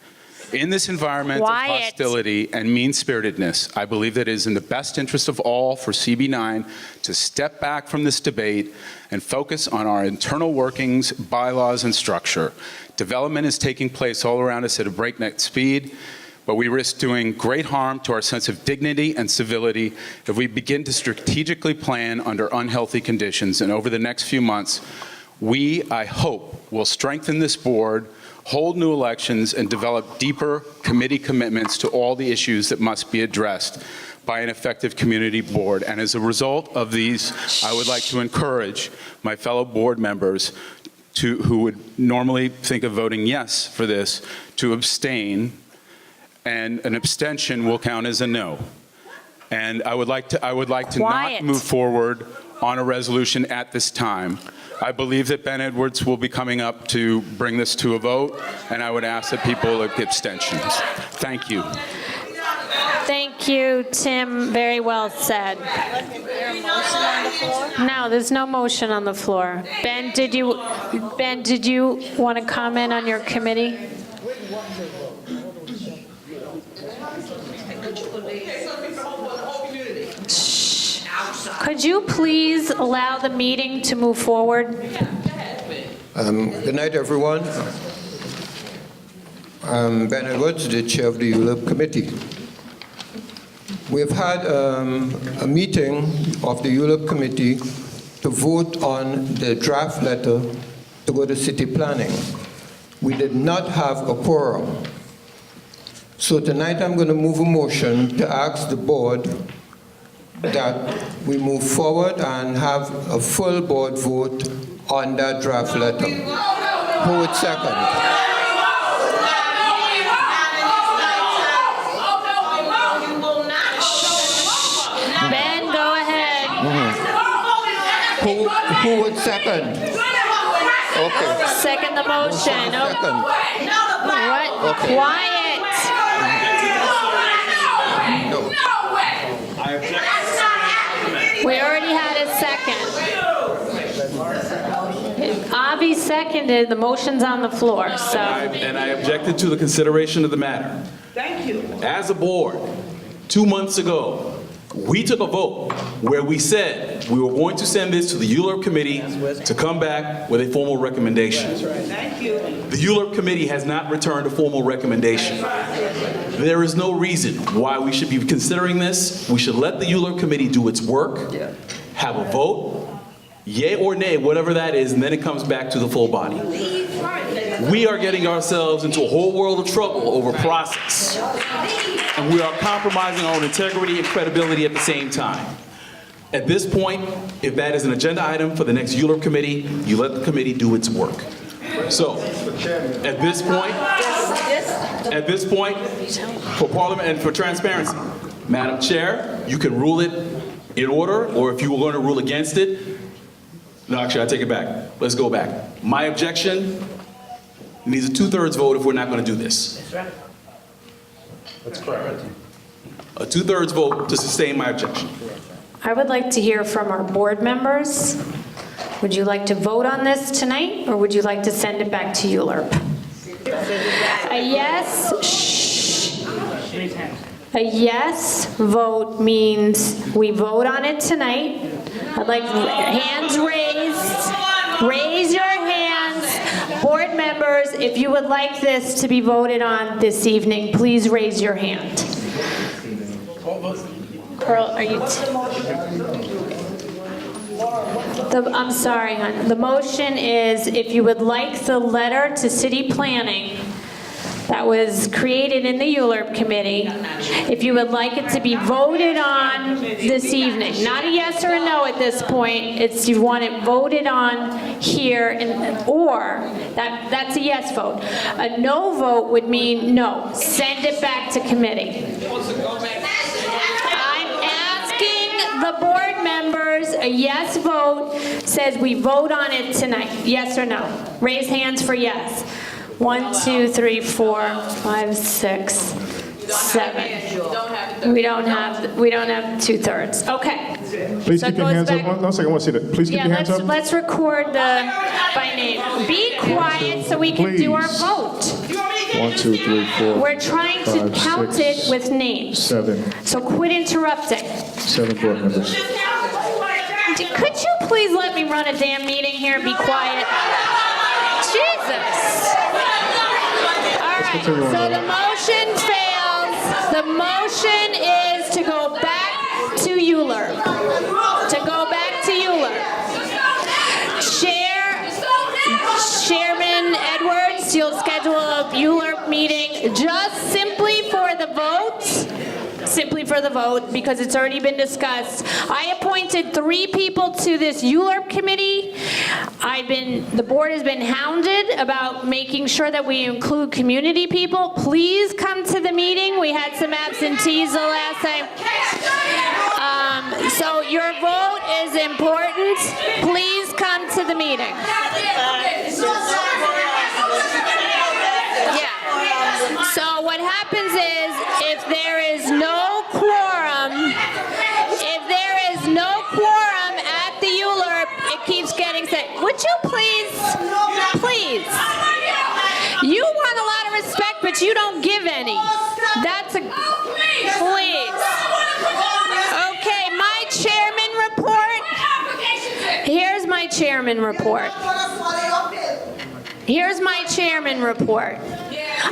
In this environment of hostility and mean-spiritedness, I believe that it is in the best interest of all for CB9 to step back from this debate and focus on our internal workings, bylaws, and structure. Development is taking place all around us at a breakneck speed, but we risk doing great harm to our sense of dignity and civility if we begin to strategically plan under unhealthy conditions. And over the next few months, we, I hope, will strengthen this board, hold new elections, and develop deeper committee commitments to all the issues that must be addressed by an effective community board. And as a result of these, I would like to encourage my fellow board members who would normally think of voting yes for this, to abstain, and an abstention will count as a no. And I would like to not move forward on a resolution at this time. I believe that Ben Edwards will be coming up to bring this to a vote, and I would ask that people give abstentions. Thank you. Thank you, Tim. Very well said. No, there's no motion on the floor. Ben, did you want to comment on your committee? Could you please allow the meeting to move forward? Good night, everyone. I'm Ben Edwards, the chair of the ULIP committee. We've had a meeting of the ULIP committee to vote on the draft letter to go to city planning. We did not have a quorum. So tonight I'm going to move a motion to ask the board that we move forward and have a full board vote on that draft letter. Who would second? Ben, go ahead. Who would second? Okay. Second the motion. Second. What? Okay. Quiet. No. We already had a second. Avi seconded, the motion's on the floor, so. And I objected to the consideration of the matter. Thank you. As a board, 2 months ago, we took a vote where we said we were going to send this to the ULIRP committee to come back with a formal recommendation. Thank you. The ULIRP committee has not returned a formal recommendation. There is no reason why we should be considering this. We should let the ULIRP committee do its work, have a vote, yay or nay, whatever that is, and then it comes back to the full body. We are getting ourselves into a whole world of trouble over process. And we are compromising our own integrity and credibility at the same time. At this point, if that is an agenda item for the next ULIRP committee, you let the committee do its work. So, at this point, for Parliament and for transparency, Madam Chair, you can rule it in order, or if you were going to rule against it, no, actually, I take it back. Let's go back. My objection needs a 2/3 vote if we're not going to do this. That's correct. A 2/3 vote to sustain my objection. I would like to hear from our board members. Would you like to vote on this tonight, or would you like to send it back to ULIRP? A yes, a yes vote means we vote on it tonight. I'd like hands raised. Raise your hands. Board members, if you would like this to be voted on this evening, please raise your hand. Pearl, are you? I'm sorry, hon. The motion is if you would like the letter to city planning that was created in the ULURP committee, if you would like it to be voted on this evening, not a yes or a no at this point, it's you want it voted on here, or that's a yes vote. A no vote would mean no, send it back to committee. I'm asking the board members, a yes vote says we vote on it tonight, yes or no? Raise hands for yes. 1, 2, 3, 4, 5, 6, 7. We don't have 2/3. Okay. Please So keep it your goes hands back- up. One second, I want to see that. Please keep your hands up. Let's record the by name. Be quiet so we can do our Please. vote. 1, 2, 3, 4. We're trying to 5, count 6, it with names. 7. So quit interrupting. 7 board members. Could you please let me run a damn meeting here and be quiet? Jesus. All right, continue on, so Ellen. the motion fails. The motion is to go back to ULURP. To go back to ULURP. Chairman Edwards, you'll schedule a ULURP meeting just simply for the vote. Simply for the vote, because it's already been discussed. I appointed 3 people to this ULURP committee. The board has been hounded about making sure that we include community people. Please come to the meeting. We had some absentees the last time. So your vote is important. Please come to the meeting. Yeah. So what happens is, if there is no quorum, at the ULURP, it keeps getting said. Would you please? You want a lot of respect, but you don't give any. Please. Okay, my chairman report. Here's my chairman report. Here's my chairman report.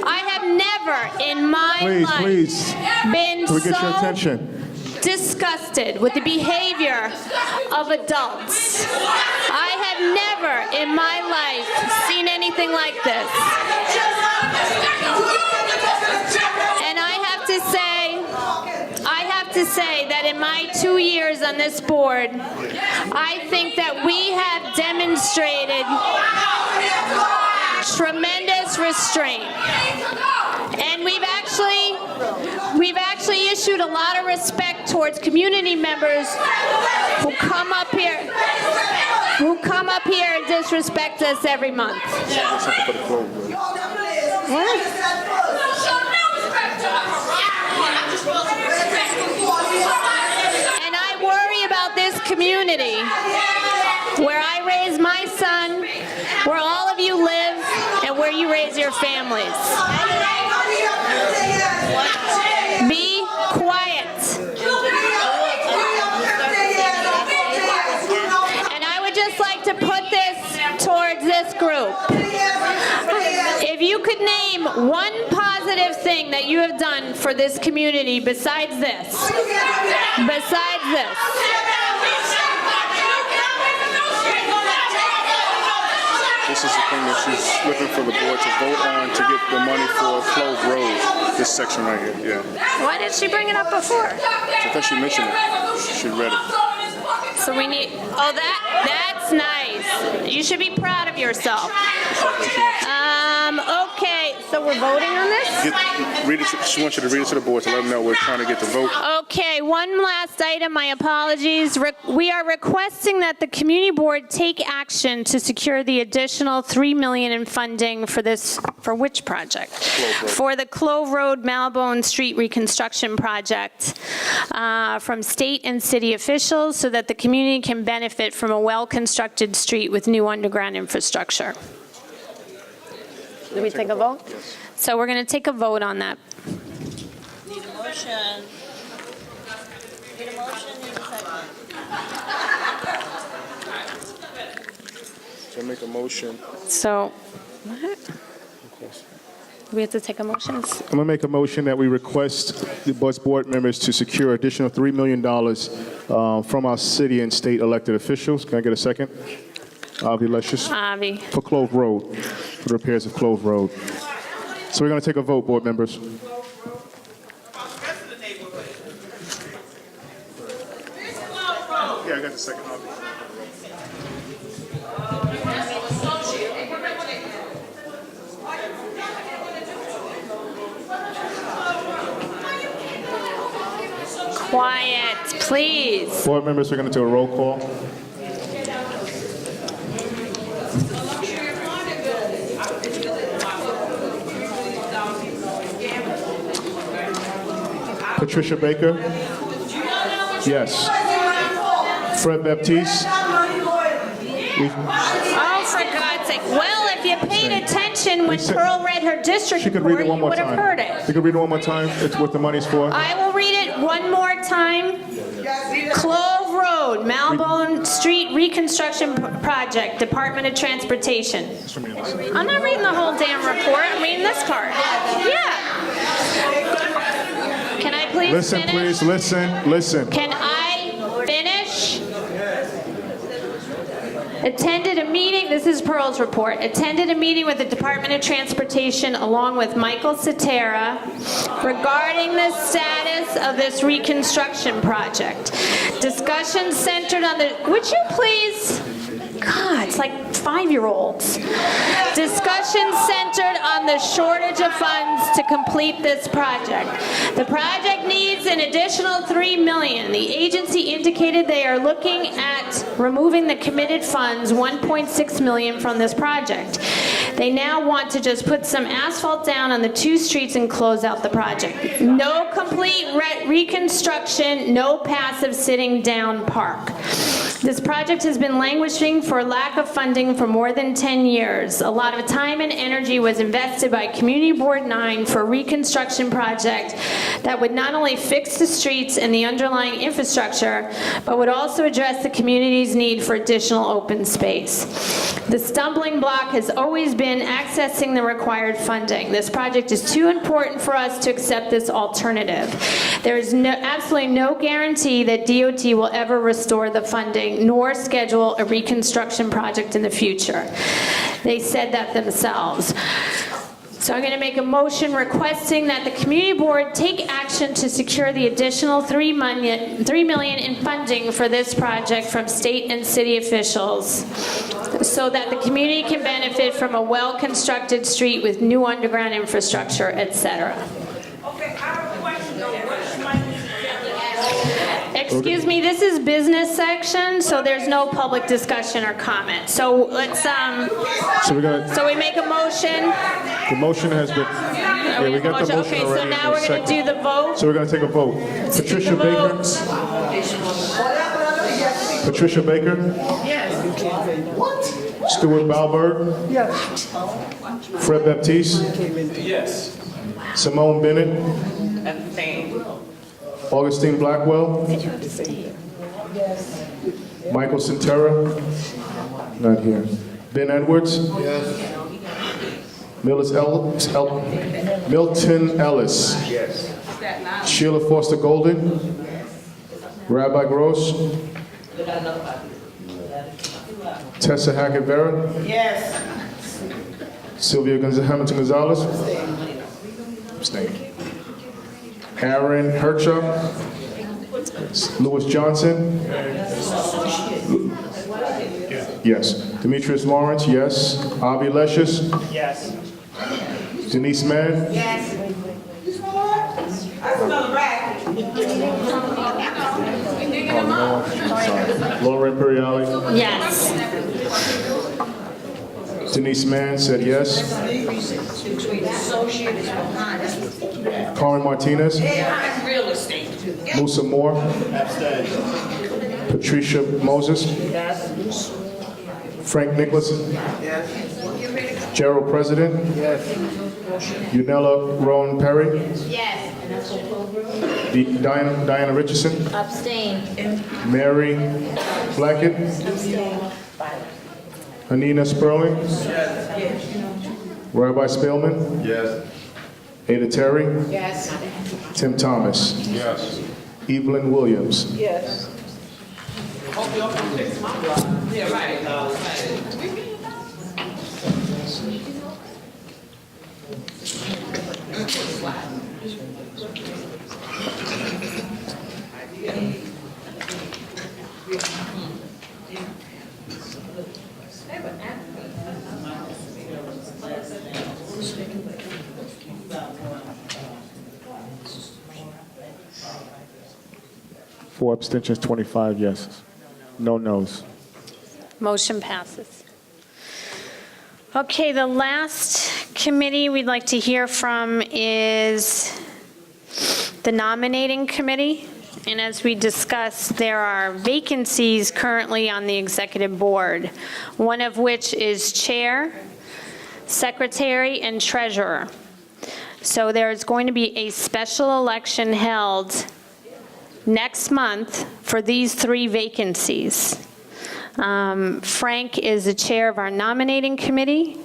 I have never in my Please, life been can we get your so attention? disgusted with the behavior of adults. I have never in my life seen anything like this. And I have to say that in my 2 years on this board, I think that we have demonstrated tremendous restraint. And we've actually issued a lot of respect towards community members who come up here and disrespect us every month. And I worry about this community where I raise my son, where all of you live, and where you raise your families. Be quiet. And I would just like to put this towards this group. If you could name one positive thing that you have done for this community besides this. This is the thing that she's looking for the board to vote on to get the money for Clove Road, this section right here, yeah. Why did she bring it up before? I thought she mentioned it. She read it. So we need, that's nice. You should be proud of yourself. Okay, so we're voting on this? She wants you to read it to the board to let them know we're trying to get the vote. Okay, one last item, my apologies. We are requesting that the community board take action to secure the additional $3 million in funding for which project? For the Clove Road Malbone Street reconstruction project from state and city officials so that the community can benefit from a well-constructed street with new underground infrastructure. Do we take a vote? Yes. So we're going to take a vote on that. Need a motion. Need a motion, need a second. So make a motion. So, what? We have to take a motion? I'm going to make a motion that we request the board members to secure additional $3 million from our city and state elected officials. Can I get a second? Avi, let's just, Avi. for Clove Road, for the repairs of Clove Road. So we're going to take a vote, board members. Yeah, I got the second copy. Quiet, please. Board members, we're going to do a roll call. Patricia Baker? Yes. Fred Baptiste? Oh, for God's sake. Well, if you paid attention when Pearl read her district She could read report, it one you more would have time. heard it. You could read it one more time? It's what the money's for? I will read it one more time. Clove Road, Malbone Street Reconstruction Project, Department of Transportation. I'm not reading the whole damn report. I'm reading this part. Yeah. Can I please Listen, finish? please, listen. Can I finish? Attended a meeting, this is Pearl's report, attended a meeting with the Department of Transportation along with Michael Cetera regarding the status of this reconstruction project. Discussion centered on the, would you please? God, it's like 5-year-olds. Discussion centered on the shortage of funds to complete this project. The project needs an additional $3 million. The agency indicated they are looking at removing the committed funds, $1.6 million, from this project. They now want to just put some asphalt down on the 2 streets and close out the project. No complete reconstruction, no passive sitting down park. This project has been languishing for lack of funding for more than 10 years. A lot of time and energy was invested by Community Board 9 for a reconstruction project that would not only fix the streets and the underlying infrastructure, but would also address the community's need for additional open space. The stumbling block has always been accessing the required funding. This project is too important for us to accept this alternative. There is absolutely no guarantee that DOT will ever restore the funding nor schedule a reconstruction project in the future. They said that themselves. So I'm going to make a motion requesting that the community board take action to secure the additional $3 million in funding for this project from state and city officials so that the community can benefit from a well-constructed street with new underground infrastructure, etc. Excuse me, this is business section, so there's no public discussion or comment. So let's, so we make a motion. The motion has been, yeah, we got the motion Okay, so already. now we're going to do the vote. So we're going to take a vote. Patricia Baker? Patricia Baker? Yes. Stuart Balberg? Yes. Fred Baptiste? Yes. Simone Bennett? Abstain. Augustine Blackwell? Michael Cetera? Not here. Ben Edwards? Yes. Milton Ellis? Yes. Sheila Foster Golden? Rabbi Gross? Tessa Hackett Vera? Yes. Sylvia Hamilton Gonzalez? Abstain. Aaron Herchuk? Louis Johnson? Yes. Demetrius Lawrence, yes. Avi Leshus? Yes. Denise Mann? Yes. I smell a rat. Laura Imperiali? Yes. Denise Mann said yes. Carmen Martinez? Real estate. Musa Moore? Patricia Moses? Frank Nicholas? Gerald President? Yunella Rowan Perry? Yes. Diana Richardson? Abstain. Mary Blackett? Hanina Sperling? Rabbi Spelman? Yes. Ada Terry? Yes. Tim Thomas? Yes. Evelyn Williams? Yes. Yeah, right. Four abstentions, 25 yeses. No nos. Motion passes. Okay, the last committee we'd like to hear from is the nominating committee. And as we discussed, there are vacancies currently on the executive board, one of which is chair, secretary, and treasurer. So there is going to be a special election held next month for these 3 vacancies. Frank is the chair of our nominating committee.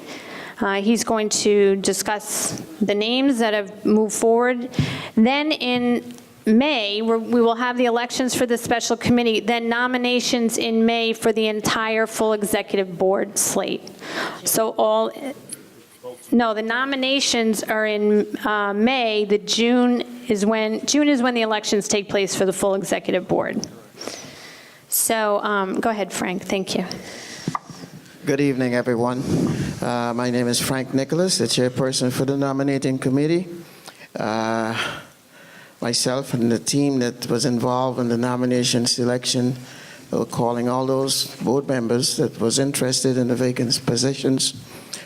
He's going to discuss the names that have moved forward. Then in May, we will have the elections for the special committee, then nominations in May for the entire full executive board slate. So the nominations are in May. June is when the elections take place for the full executive board. So go ahead, Frank. Thank you. Good evening, everyone. My name is Frank Nicholas, the chairperson for the nominating committee. Myself and the team that was involved in the nomination selection were calling all those board members that was interested in the vacant positions.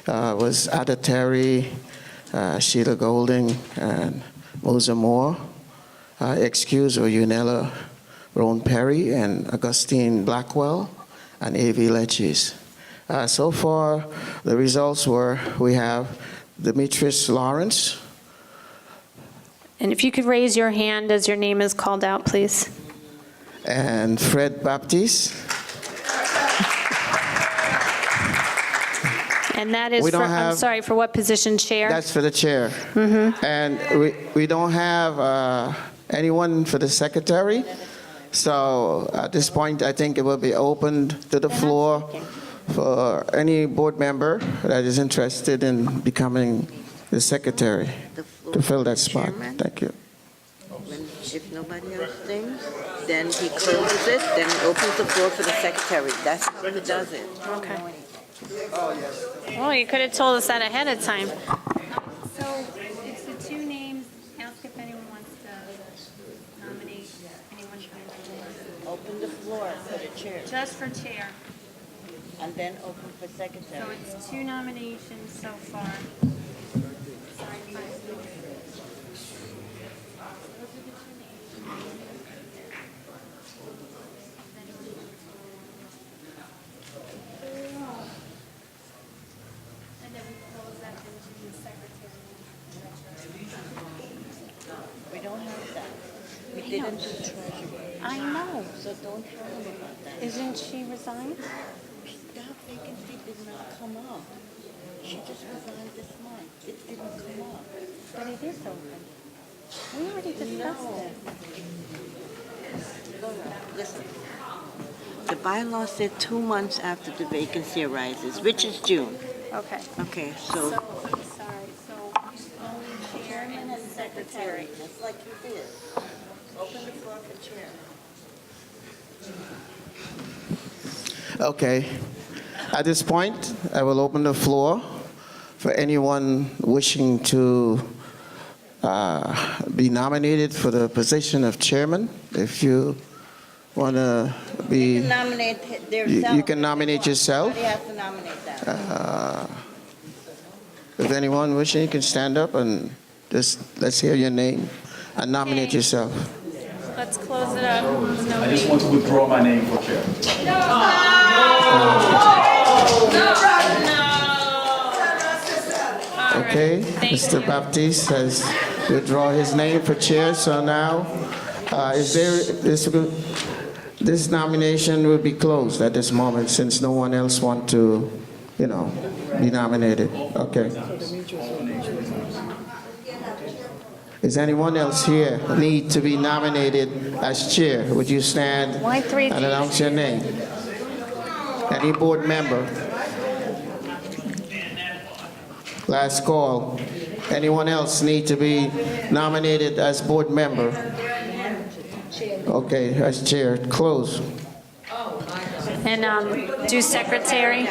Was Ada Terry, Sheila Golding, and Moza Moore. Excuse or Unella Roan Perry, and Augustine Blackwell, and A.V. Leches. So far, the results were, we have Demetrius Lawrence. And if you could raise your hand as your name is called out, please. And Fred Baptiste. And that is I'm sorry, for what position, chair? That's for the chair. And we don't have anyone for the secretary. So at this point, I think it will be opened to the floor for any board member that is interested in becoming the secretary to fill that spot. Thank you. If nobody else thinks, then he closes it, then he opens the floor for the secretary. That's how he does it. Okay. Well, you could have told us that ahead of time. So it's the 2 names. Ask if anyone wants to nominate anyone. Open the floor for the chair. Just for chair. And then open for secretary. So it's 2 nominations so far. We don't have that. We didn't do treasurer. I know. So don't tell him about that. Isn't she resigned? That vacancy did not come up. She just resigned this month. It didn't come up. But it is open. We already discussed it. Listen. The bylaw said 2 months after the vacancy arises, which is June. Okay. Okay, so. So, I'm sorry, so only chair and secretary. Just like you did. Open the floor for chair. Okay. At this point, I will open the floor for anyone wishing to be nominated for the position of chairman. If you want to be... You can nominate themselves. You can nominate yourself. Somebody has to nominate that. If anyone wishing, you can stand up and just let's hear your name and nominate yourself. Let's close it up. I just want to withdraw my name for chair. Okay, Mr. Baptiste has withdrawn his name for chair, so now this nomination will be closed at this moment since no one else wants to, be nominated. Okay. Is anyone else here need to be nominated as chair? Would you stand and announce your name? Any board member? Last call. Anyone else need to be nominated as board member? Okay, as chair. Close. And do secretary,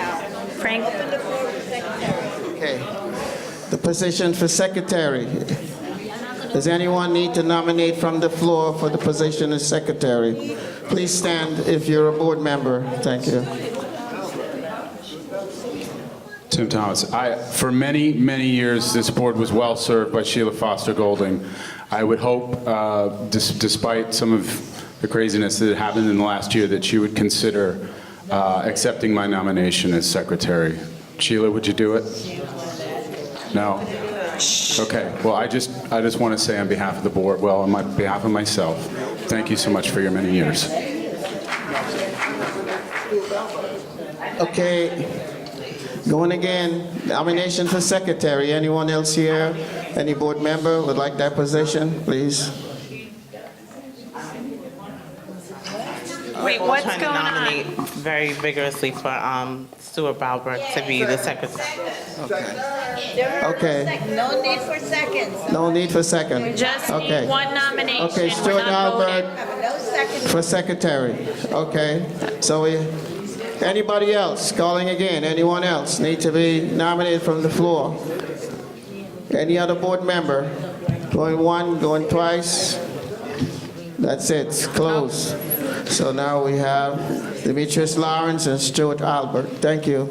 Frank. Okay. the position for secretary. Does anyone need to nominate from the floor for the position as secretary? Please stand if you're a board member. Thank you. Tim Thomas. For many, many years, this board was well served by Sheila Foster Golding. I would hope, despite some of the craziness that happened in the last year, that she would consider accepting my nomination as secretary. Sheila, would you do it? No? Okay. Well, I just want to say on behalf of the board, well, on behalf of myself, thank you so much for your many years. Okay. Going again, nomination for secretary. Anyone else here? Any board member would like that position, please? Wait, what's trying to going nominate on? very vigorously for Stuart Balbert to be the secretary. Okay. No need for seconds. No need for second. We just Okay. need one nomination. Okay, We're Stuart not voting. Albert for secretary. Okay. So anybody else calling again? Anyone else need to be nominated from the floor? Any other board member? Going one, going twice? That's it. It's closed. So now we have Demetrius Lawrence and Stuart Albert. Thank you.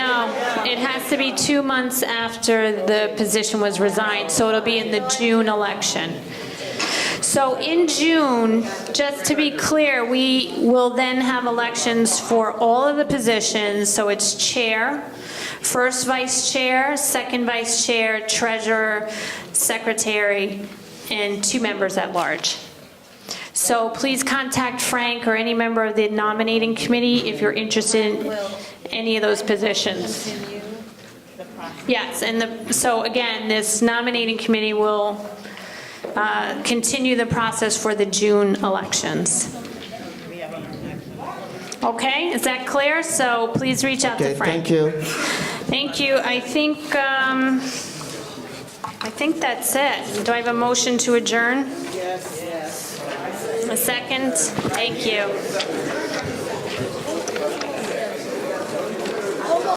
No, it has to be 2 months after the position was resigned, so it'll be in the June election. So in June, just to be clear, we will then have elections for all of the positions. So it's chair, first vice chair, second vice chair, treasurer, secretary, and 2 members at large. So please contact Frank or any member of the nominating committee if you're interested in any of those positions. Yes, and so again, this nominating committee will continue the process for the June elections. Okay, is that clear? So please reach out to Frank. Thank you. Thank you. I think that's it. Do I have a motion to adjourn? Yes. A second? Thank you.